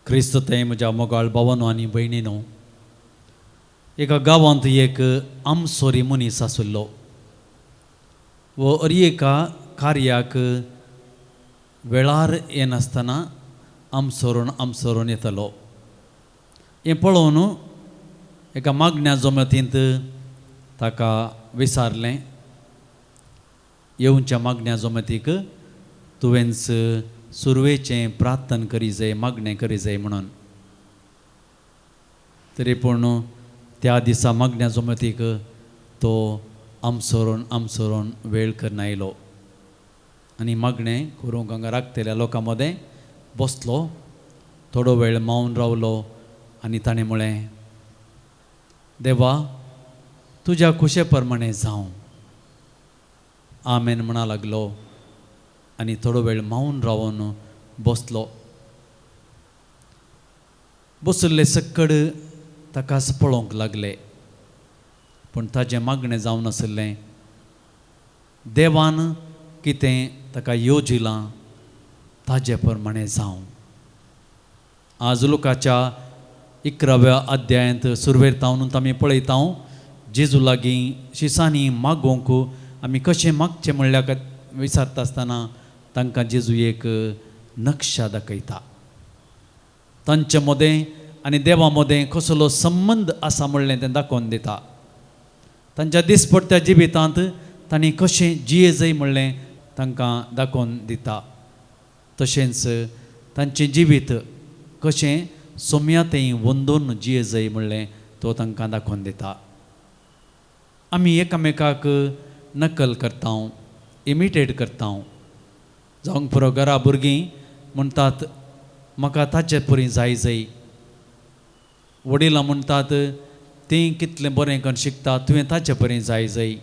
क्रिस्त ते म्हज्या मोगाळ भावांनो आनी भयणीनो, एका गांवांत एक आमसोरी मनीस आसलो. वो एका कार्याक वेळार येनासतना आमसोरून येतलो. हें पळोवन एका मागण्या जमतींत ताका विचारलें, येवच्या मागण्या जमतीक तुवेंच सुरवेचें प्रार्थन करी जाय, मागणें करी जाय म्हणून. तरी पूण त्या दिसा मागण्या जमतीक तो आमसोरून वेळ करना आयलो आनी मागणें करूंक हांगा राखतल्या लोकां मदें बसलो. थोडो वेळ मावन रावलो आनी ताणें म्हळें, देवा, तुज्या खुशे प्रमाणे जावं. आमेन म्हणा लागलो आनी थोडो वेळ मावन रावन बसलो. बसले सकड ताकाच पळोवंक लागले, पूण ताजें मागणें जावन आसलें. देवान कितें ताका योजिलां ताजे प्रमाणे जावं. आज लुकाच्या 11व्या अध्यायांत सुरवेर तावन आमी पळयता, जेजू लागीं शिसांनी मागोवंक आमी कशें मागचें म्हणल्यार विचारता आसतना तांकां जेजू एक नक्षा दाखयता. तांचे मदें आनी देवा मदें कसलो संबंद आसा म्हणलें तें दाखोवन दिता. तांच्या दिसपडट्या जिवितांत तांणी कशें जिये जाय म्हणलें तांकां दाखोवन दिता. तशेंच तांचें जिवीत कशें सोम्यातें वंदून जिये जाय म्हणलें तो तांकां दाखोवन दिता. आमी एकामेकाक नकल करता, इमिटेट करता. जावंक पुरो घरा भुरगीं म्हणटात म्हाका ताचे परी जाय. वडिलां म्हणटात तीं कितलें बरें करून शिकता, तुवें ताचे परी जाय.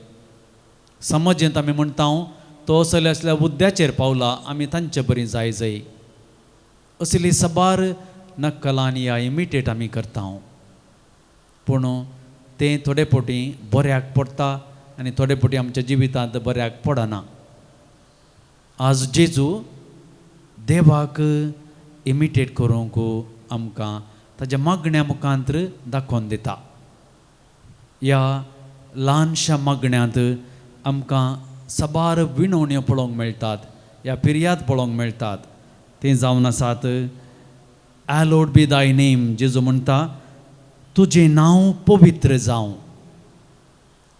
समाजेंत आमी म्हणटा तो असले असल्या हुद्द्याचेर पावला, आमी तांचे परी जाय. असली सबार नक्कलांनी या इमिटेट आमी करता पूण तें थोडे फावटी बऱ्याक पडटा आनी थोडे फावटी आमच्या जिवितांत बऱ्याक पडना. आज जेजू देवाक इमिटेट करूंक आमकां ताच्या मागण्या मुखांत्र दाखोवन दिता. ह्या ल्हानशा मागण्यांत आमकां सबार विणवण्यो पळोवंक मेळटात, ह्या पिर्याद पळोवंक मेळटात. ते जावन आसात हॅलोड बी दाय नेम. जेजू म्हणटा तुजें नांव पवित्र जावं.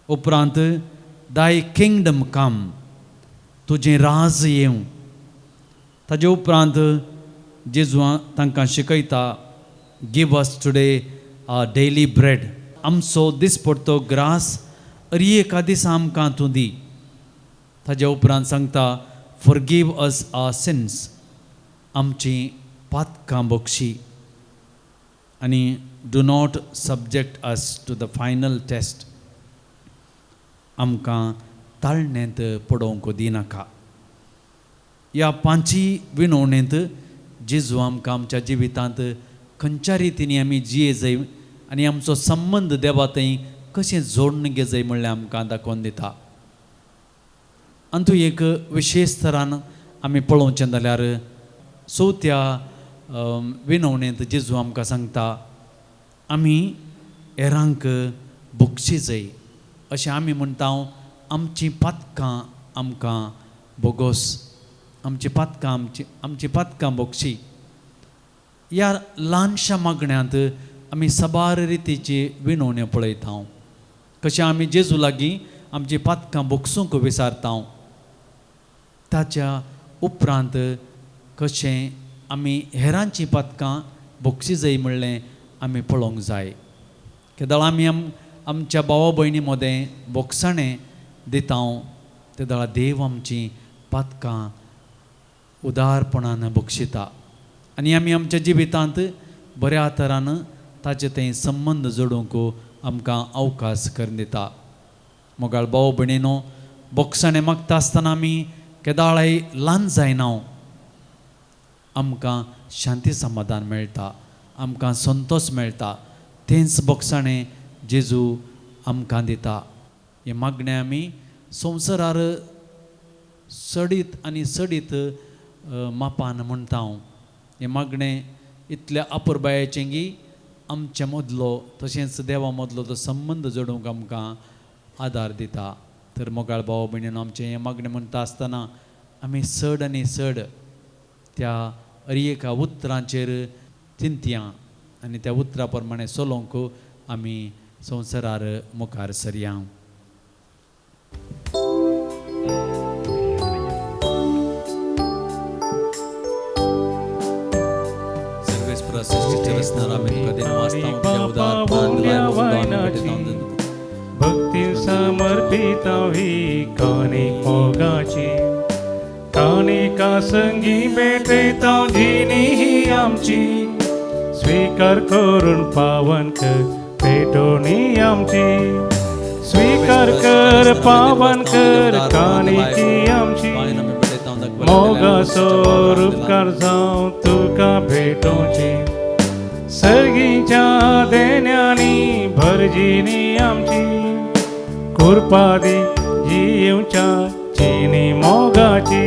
उपरांत दाय किंगडम कम, तुजें राज येवं. ताजे उपरांत जेजू तांकां शिकयता गिव अस टुडे आवर डेली ब्रेड. आमचो दिसपडटो ग्रास एका दिसा आमकां तूं दी. ताजे उपरांत सांगता फॉरगिव अस आवर सिन्स, आमची पातकां बक्षी. आनी do not subject us to the final test, आमकां ताळणेंत पडोवंक दिनाका. ह्या पांची विणवणेंत जेजू आमकां आमच्या जिवितांत खंयच्या रितींनी आमी जिये जाय आनी आमचो संबंद देवा थंय कशें जोडून घे जाय म्हणल्यार आमकां दाखोवन दिता. आनी तूं एक विशेश तरान आमी पळोवचें जाल्यार चवथ्या विणवणेंत जेजू आमकां सांगता आमी हेरांक भोगची जाय. अशें आमी म्हणटा आमचीं पातकां आमकां भोगोस, आमची पातकां आमची पातकां भोगची. ह्या ल्हानशा मागण्यांत आमी सबार रितीची विणवण्यो पळयता. कशें आमी जेजू लागीं आमची पातकां भोगसूंक विचारता. ताच्या उपरांत कशें आमी हेरांची पातकां भोगची जाय म्हणलें आमी पळोवंक जाय. केदाळ आमी आमच्या भावा भयणी मदें भोगसाणें दिता, तेदाळ देव आमची पातकां उदारपणान बक्षिता. आनी आमी आमच्या जिवितांत बऱ्या तरान ताचे थंय संबंद जोडूंक आमकां अवकाश करून दिता. मोगाळ भाव भयणीनो, भोगसाणें मागता आसतना आमी केदाळय ल्हान जायना. आमकां शांती समाधान मेळटा, आमकां संतोश मेळटा. तेंच भोगसाणें जेजू आमकां दिता. हे मागणें आमी संवसारार सडीत आनी सडीत मापान म्हणटा. हे मागणें इतल्या अपुरबायेचें की आमचे मदलो तशेंच देवा मदलो तो संबंद जोडूंक आमकां आदार दिता. तर मोगाळ भाव भयणीनो, आमचें हें मागणें म्हणटा आसतना आमी चड आनी चड त्या एका उतरांचेर चिंतया आनी त्या उतरा प्रमाणे चलोवंक आमी संवसारार मुखार सरया. भक्ती समर्पित ही कानिक मोगाची, कानिका संगी भेटता जिनी ही आमची. स्वीकार करून पावन कर भेटोनी आमची. स्वीकार कर पावन कर कानिकी आमची. मोगा स्वरूपकार जावं तुका भेटोची. सर्गीच्या देण्यानी भरजिनी आमची. कुरपादी जिवच्या चिनी मोगाची.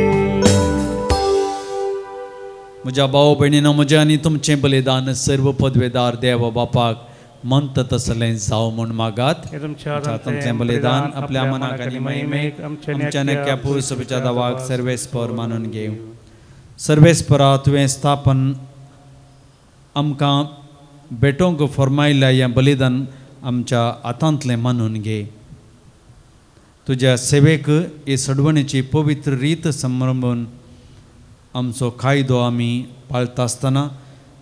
म्हज्या भाव भयणीनो, म्हजें आनी तुमचें बलिदान सर्व पदवेदार देव बापाक मंत तसलें जावं म्हूण मागात. तुमचें बलिदान आपल्या मनाक आनी महिमेक आमच्या नेक्या पुरुषाच्या दावाक सर्वेस्पर मानून घेव. सर्वेस्परा तुवें स्थापन आमकां भेटोवंक फरमायल्या हें बलिदान आमच्या हातांतलें मानून घे. तुज्या सेवेक ही सडवणेची पवित्र रीत समरंभून आमचो कायदो आमी पाळटा आसतना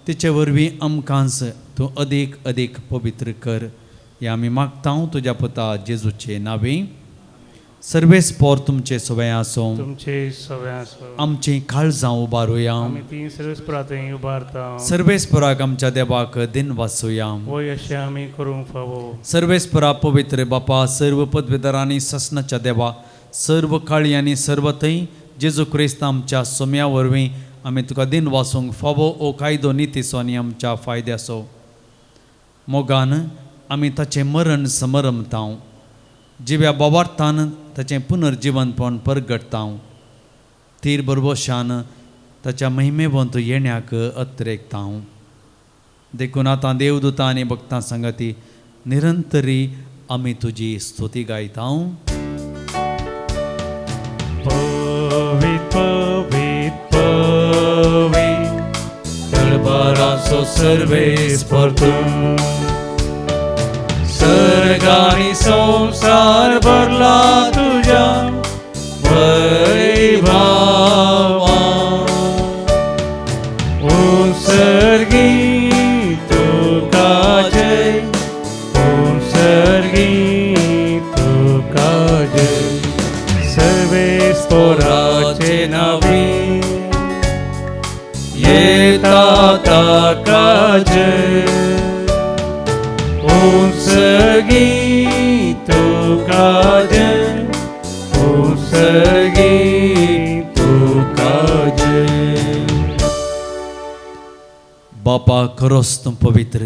तिचे वरवीं आमकांच तूं अदीक अदीक पवित्र कर. हें आमी मागता तुज्या पुता जेजूचे नांवे. सर्वेस्पर तुमचे सवय आसूं. तुमचे सवय आसूं. आमची काळजां उबारुया. आमी ती सर्वेस्परांत उबारता. सर्वेस्पराक आमच्या देवाक दिन वाचुया. वय अशें आमी करूंक फावो. सर्वेस्परा पवित्र बापा, सर्व पदवेदारांनी ससनाच्या देवा, सर्व काळी आनी सर्व थंय जेजू क्रिस्त आमच्या सोम्या वरवीं आमी तुका दिन वासूंक फावो ओ कायदो नितीचो आनी आमच्या फायद्याचो मोगान आमी ताचें मरण समरमतांव जिव्या बोवार्थान ताचें पुनर्जिवनपण परगटतांव तीर बरोबशान ताच्या महिमेवंत येण्याक अत्रेकतांव देखून आतां देवदूतां आनी भक्तां संगती निरंतरी आमी तुजी स्तुती गायतांव. पवित पवित पवित दरबाराचो सर्वेस्पर तूं सर्ग आनी संसार भरला तुज्या वैभवान उत्सर्गी तुका जय उत्सर्गी तुका जय सर्वेस्पराचे नावी येता ताका जय उत्सर्गी तुका जय उत्सर्गी तुका जय. बापा खरोच तूं पवित्र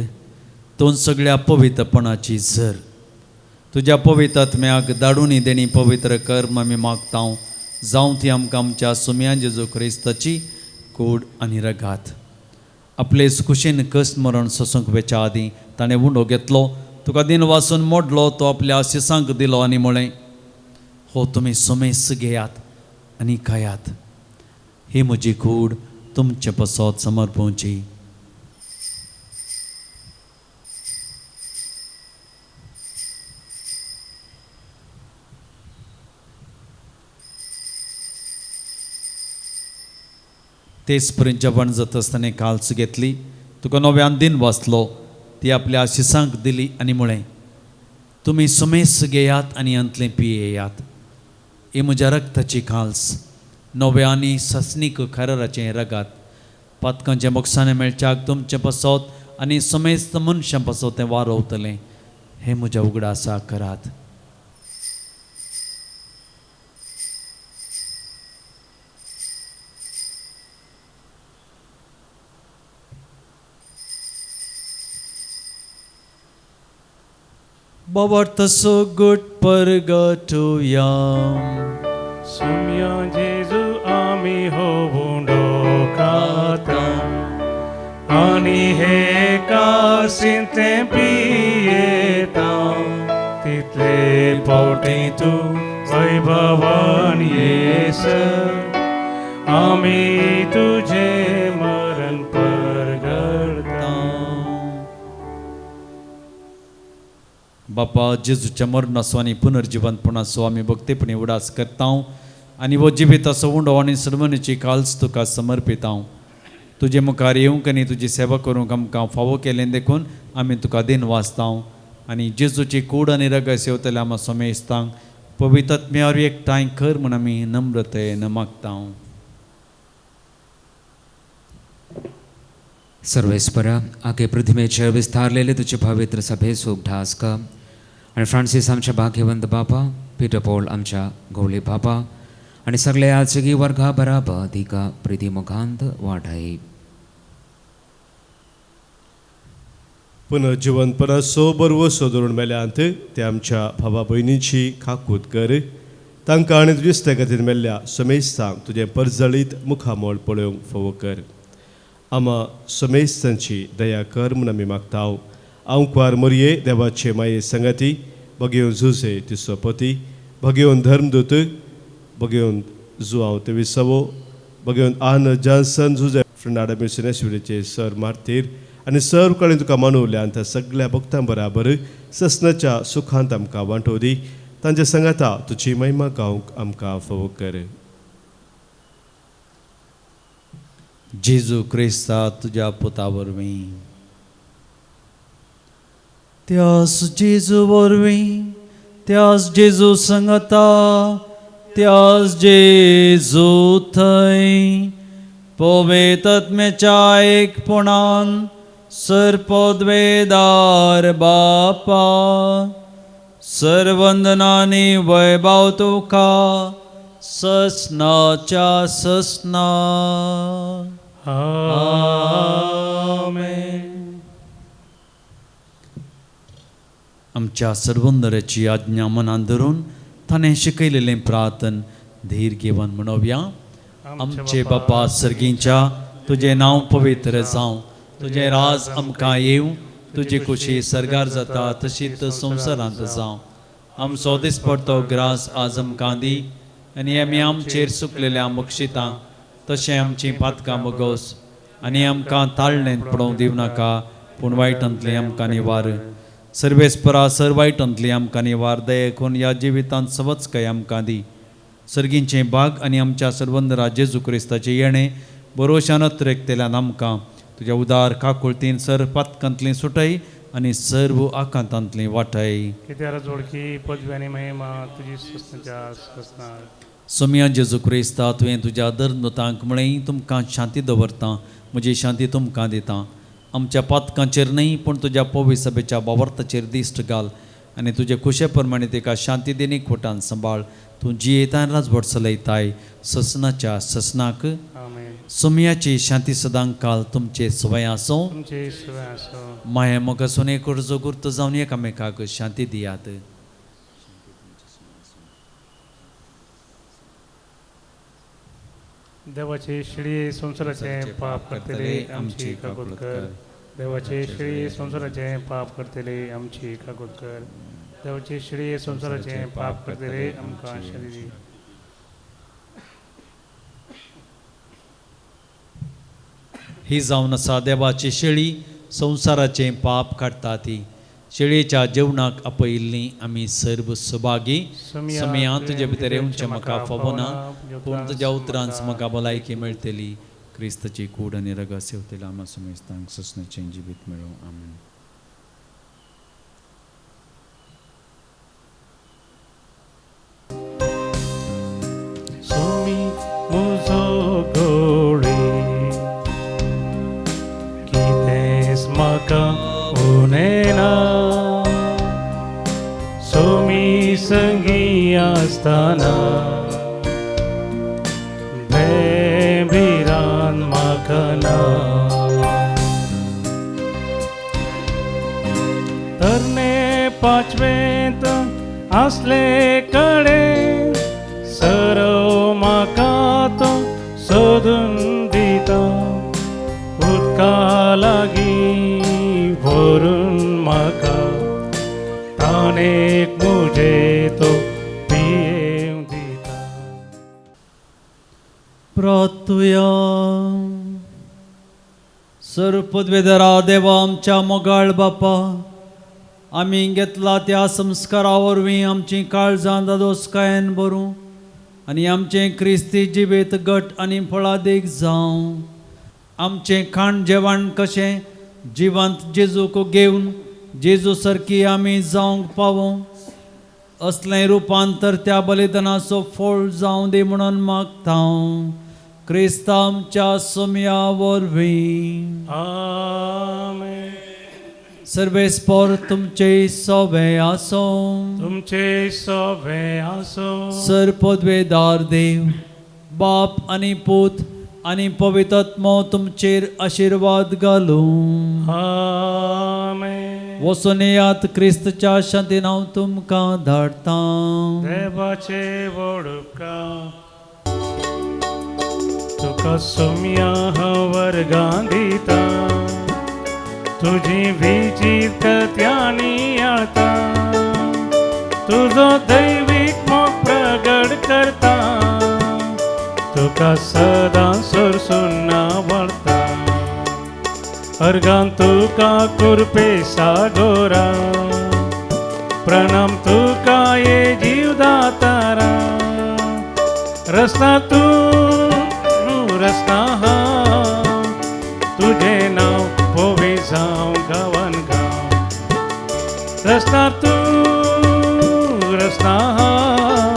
तूं सगळ्या पवित्रपणाची झर तुज्या पवित्र आत्म्याक धाडूनी देणी पवित्र कर्म आमी मागतांव जावं ती आमकां आमच्या सुम्या जेजू क्रिस्ताची कूड आनी रगात आपले सुकुशेन कश्ट मरण सोसूंक वेच्या आदीं ताणें उंडो घेतलो तुका दिन वासून मोडलो तो आपल्या आशिसांक दिलो आनी म्हळें हो तुमी सुमेस घेयात आनी खायात ही म्हजी कूड तुमचे पसत समर्पोवची. तेच पर्यंत जेवण जाता आसतना काल्स घेतली तुका नव्यान दिन वाचलो ती आपल्या आशिसांक दिली आनी म्हळें तुमी सुमेस घेयात आनी अंतलें पियेयात ही म्हज्या रक्ताची काल्स नव्या आनी ससनीक खराराचें रगात पातकांचे मोक्षाने मेळच्याक तुमचे पसत आनी सुमेस्त मनशां पसत तें वारोवतलें हें म्हज्या उगडासा करात. Bovartaso good परगटुया सुम्या जेजू आमी होवुंडो खाता आनी हे कासीन तें पियेता तितले पोटी तूं वैभवान येस आमी तुझे मरण परगडता. बापा जेजूच्या मरणाचो आनी पुनर्जिवनपणाचो आमी भक्तीपणी उडास करता आनी वो जिविताचो उंडो आनी सर्मणीची काल्स तुका समर्पितां तुजे मुखार येवंक आनी तुजी सेवा करूंक आमकां फावो केलें देखून आमी तुका दिन वाचता आनी जेजूची कूड आनी रगत येवतले आमी सोमेस्तांक पवित्र आत्म्यार एकठांय कर म्हूण आमी नम्रतेन मागता. सर्वेस्परा आगे पृथ्वीचेर विस्तारलेले तुझे पवित्र सभे सूख ढास का आणि फ्रांसीस आमच्या भाग्यवंत बापा पीटर पॉल आमच्या गवळी बापा आणि सगळे आजगी वर्गा बराबर अधिका प्रिती मुखांत वाढाई. पुनर्जिवनपणाचो बरवो सोदरून मेल्यांत ते आमच्या भावा भयणीची खाकूत कर तांकां आनी तुजे इश्टा खातीर मेल्ल्या समेस्तांक तुजें परजळीत मुखामोळ पळोवंक फावो कर. आमा समेस्तांची दया कर म्हूण आमी मागता. आंवकार मोरये देवाचे माये संगती भगयोन झुजे तिचो पती भगयोन धर्मदूत भगयोन जुआंव ते विसवो भगयोन आन जॉन्सन झुजे फ्रेंडाडा मिशनेश्वरीचे सर मार्तीर आनी सर कडेन तुका मानवल्यान त्या सगळ्या भक्तां बराबर ससनाच्या सुखांत आमकां वांटो दी. तांच्या सांगाता तुजी महिमा गावंक आमकां फावो कर. जेजू क्रिस्ता तुज्या पुता वरवीं त्यास जेजू वरवीं त्यास जेजू संगता त्यास जेजू थंय पवित्र आत्म्याच्या एकपणान सर्पद्वेदार बापा सर्वंदनांनी वैभव तुका ससनाच्या ससना. आमेन. आमच्या सर्वंदराची आज्ञा मनात धरून ताणें शिकयलेलें प्रार्थन धीर घेवन म्हणोवया. आमचे बापा सर्गींच्या तुझे नांव पवित्र जावं, तुझे राज आमकां येवं, तुजी खुशी सरगार जाता तशीच संवसारांत जावं. आमचो दिसपडतो ग्रास आज आमकां दी, आनी आमी आमचेर सुकलेल्या मोक्षितां तशें आमची पातकां मोगोस, आनी आमकां ताळणेंत पडोवंक दिवं नाका, पूण वायटांतली आमकां निवार. सर्वेस्परा सर वायटांतली आमकां निवार. दये करून ह्या जिवितांत सवच काय आमकां दी. सर्गींचे भाग आनी आमच्या सर्वंदरा जेजू क्रिस्ताचे येणे बरोवशान रेखतेल्यान आमकां तुज्या उदार काकुळतीन सर पातकांतली सुटय आनी सर्व आकांतांतली वाटय. कित्यार जोडकी पदवी आनी महिमा तुजी सस्नाच्या ससनार. सोम्या जेजू क्रिस्ता तुवें तुज्या धर्मतांक म्हळें तुमकां शांती दवरतां, म्हजी शांती तुमकां दितां. आमच्या पातकांचेर न्हय पूण तुज्या पवित्र सभेच्या बावर्ताचेर दिश्ट घाल, आनी तुजे खुशे प्रमाणे तिका शांती देनी खोटान सांबाळ. तूं जियेताय राजवट चलयताय ससनाच्या ससनाक. आमेन. सोम्याची शांती सदांक काल तुमचे सवय आसूं. तुमचे सवय आसूं. माया मोगा सोने कर्जो गुर्त जावन एकामेकाक शांती दियात. देवाचे शिडी संसाराचे पाप करतले आमची काकूट कर. देवाचे शिडी संसाराचे पाप करतले आमची काकूट कर. देवाचे शिडी संसाराचे पाप करतले आमकां शरी. ही जावन आसा देवाची शेळी संवसाराचे पाप काडटा ती. शेळयेच्या जेवणाक आपयिल्लीं आमी सर्व सुभागी. समया तुजे भितर येवचें म्हाका फावना, पूण तुज्या उतरांच म्हाका भलायकी मेळटली. क्रिस्ताची कूड आनी रगत सेवतली आमी समेस्तांक ससनाचें जिवीत मेळूं. आमेन. सोमी मुजो गोळे कितेंच म्हाका उणेना. सोमी संगी आसतना बेबिरान म्हाका ना. तरणे पांचवेंत आसले कडेन सरव म्हाका तो सोदून दिता. उदका लागीं भरून म्हाका ताणेक मुजे तो पियेव दिता. प्रार्थुया. सर पदवेदरा देवा आमच्या मोगाळ बापा, आमी घेतला त्या संस्कारा वरवीं आमची काळजां दादोसकायेन भरूं आनी आमचें क्रिस्ती जिवीत घट आनी फळादीक जावं. आमचें खाण जेवण कशें जिवंत जेजूक घेवन जेजू सारकी आमी जावंक पावूं, असलें रुपांतर त्या बलिदानाचो फळ जावं दी म्हणून मागता. क्रिस्ता आमच्या सोम्या वरवीं. आमेन. सर्वेस्पर तुमचे सवे आसूं. तुमचे सवे आसूं. सर पदवेदार देव बाप आनी पूत आनी पवित्रात्मो तुमचेर आशिर्वाद घालूं. आमेन. वचून येयात. क्रिस्तच्या शांतीन हांव तुमकां धाडटा. देवाचे व्हड उपकार तुका सोम्या वर्गां दिता. तुजी विचित्रत्यांनी आळता. तुजो दैवीक मोग प्रगट करता. तुका सदां सरसून आवडटा. अर्गां तुका कुरपे सागोरा. प्रणाम तुका ये जीवदातारा. रस्ता तूं रस्ता हांव. तुझे नांव पोवी जावं गांवान गांव. रस्ता तूं रस्ता हांव.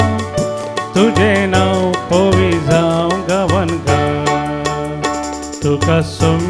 तुझे नांव पोवी जावं गांवान गांव. तुका सोम्या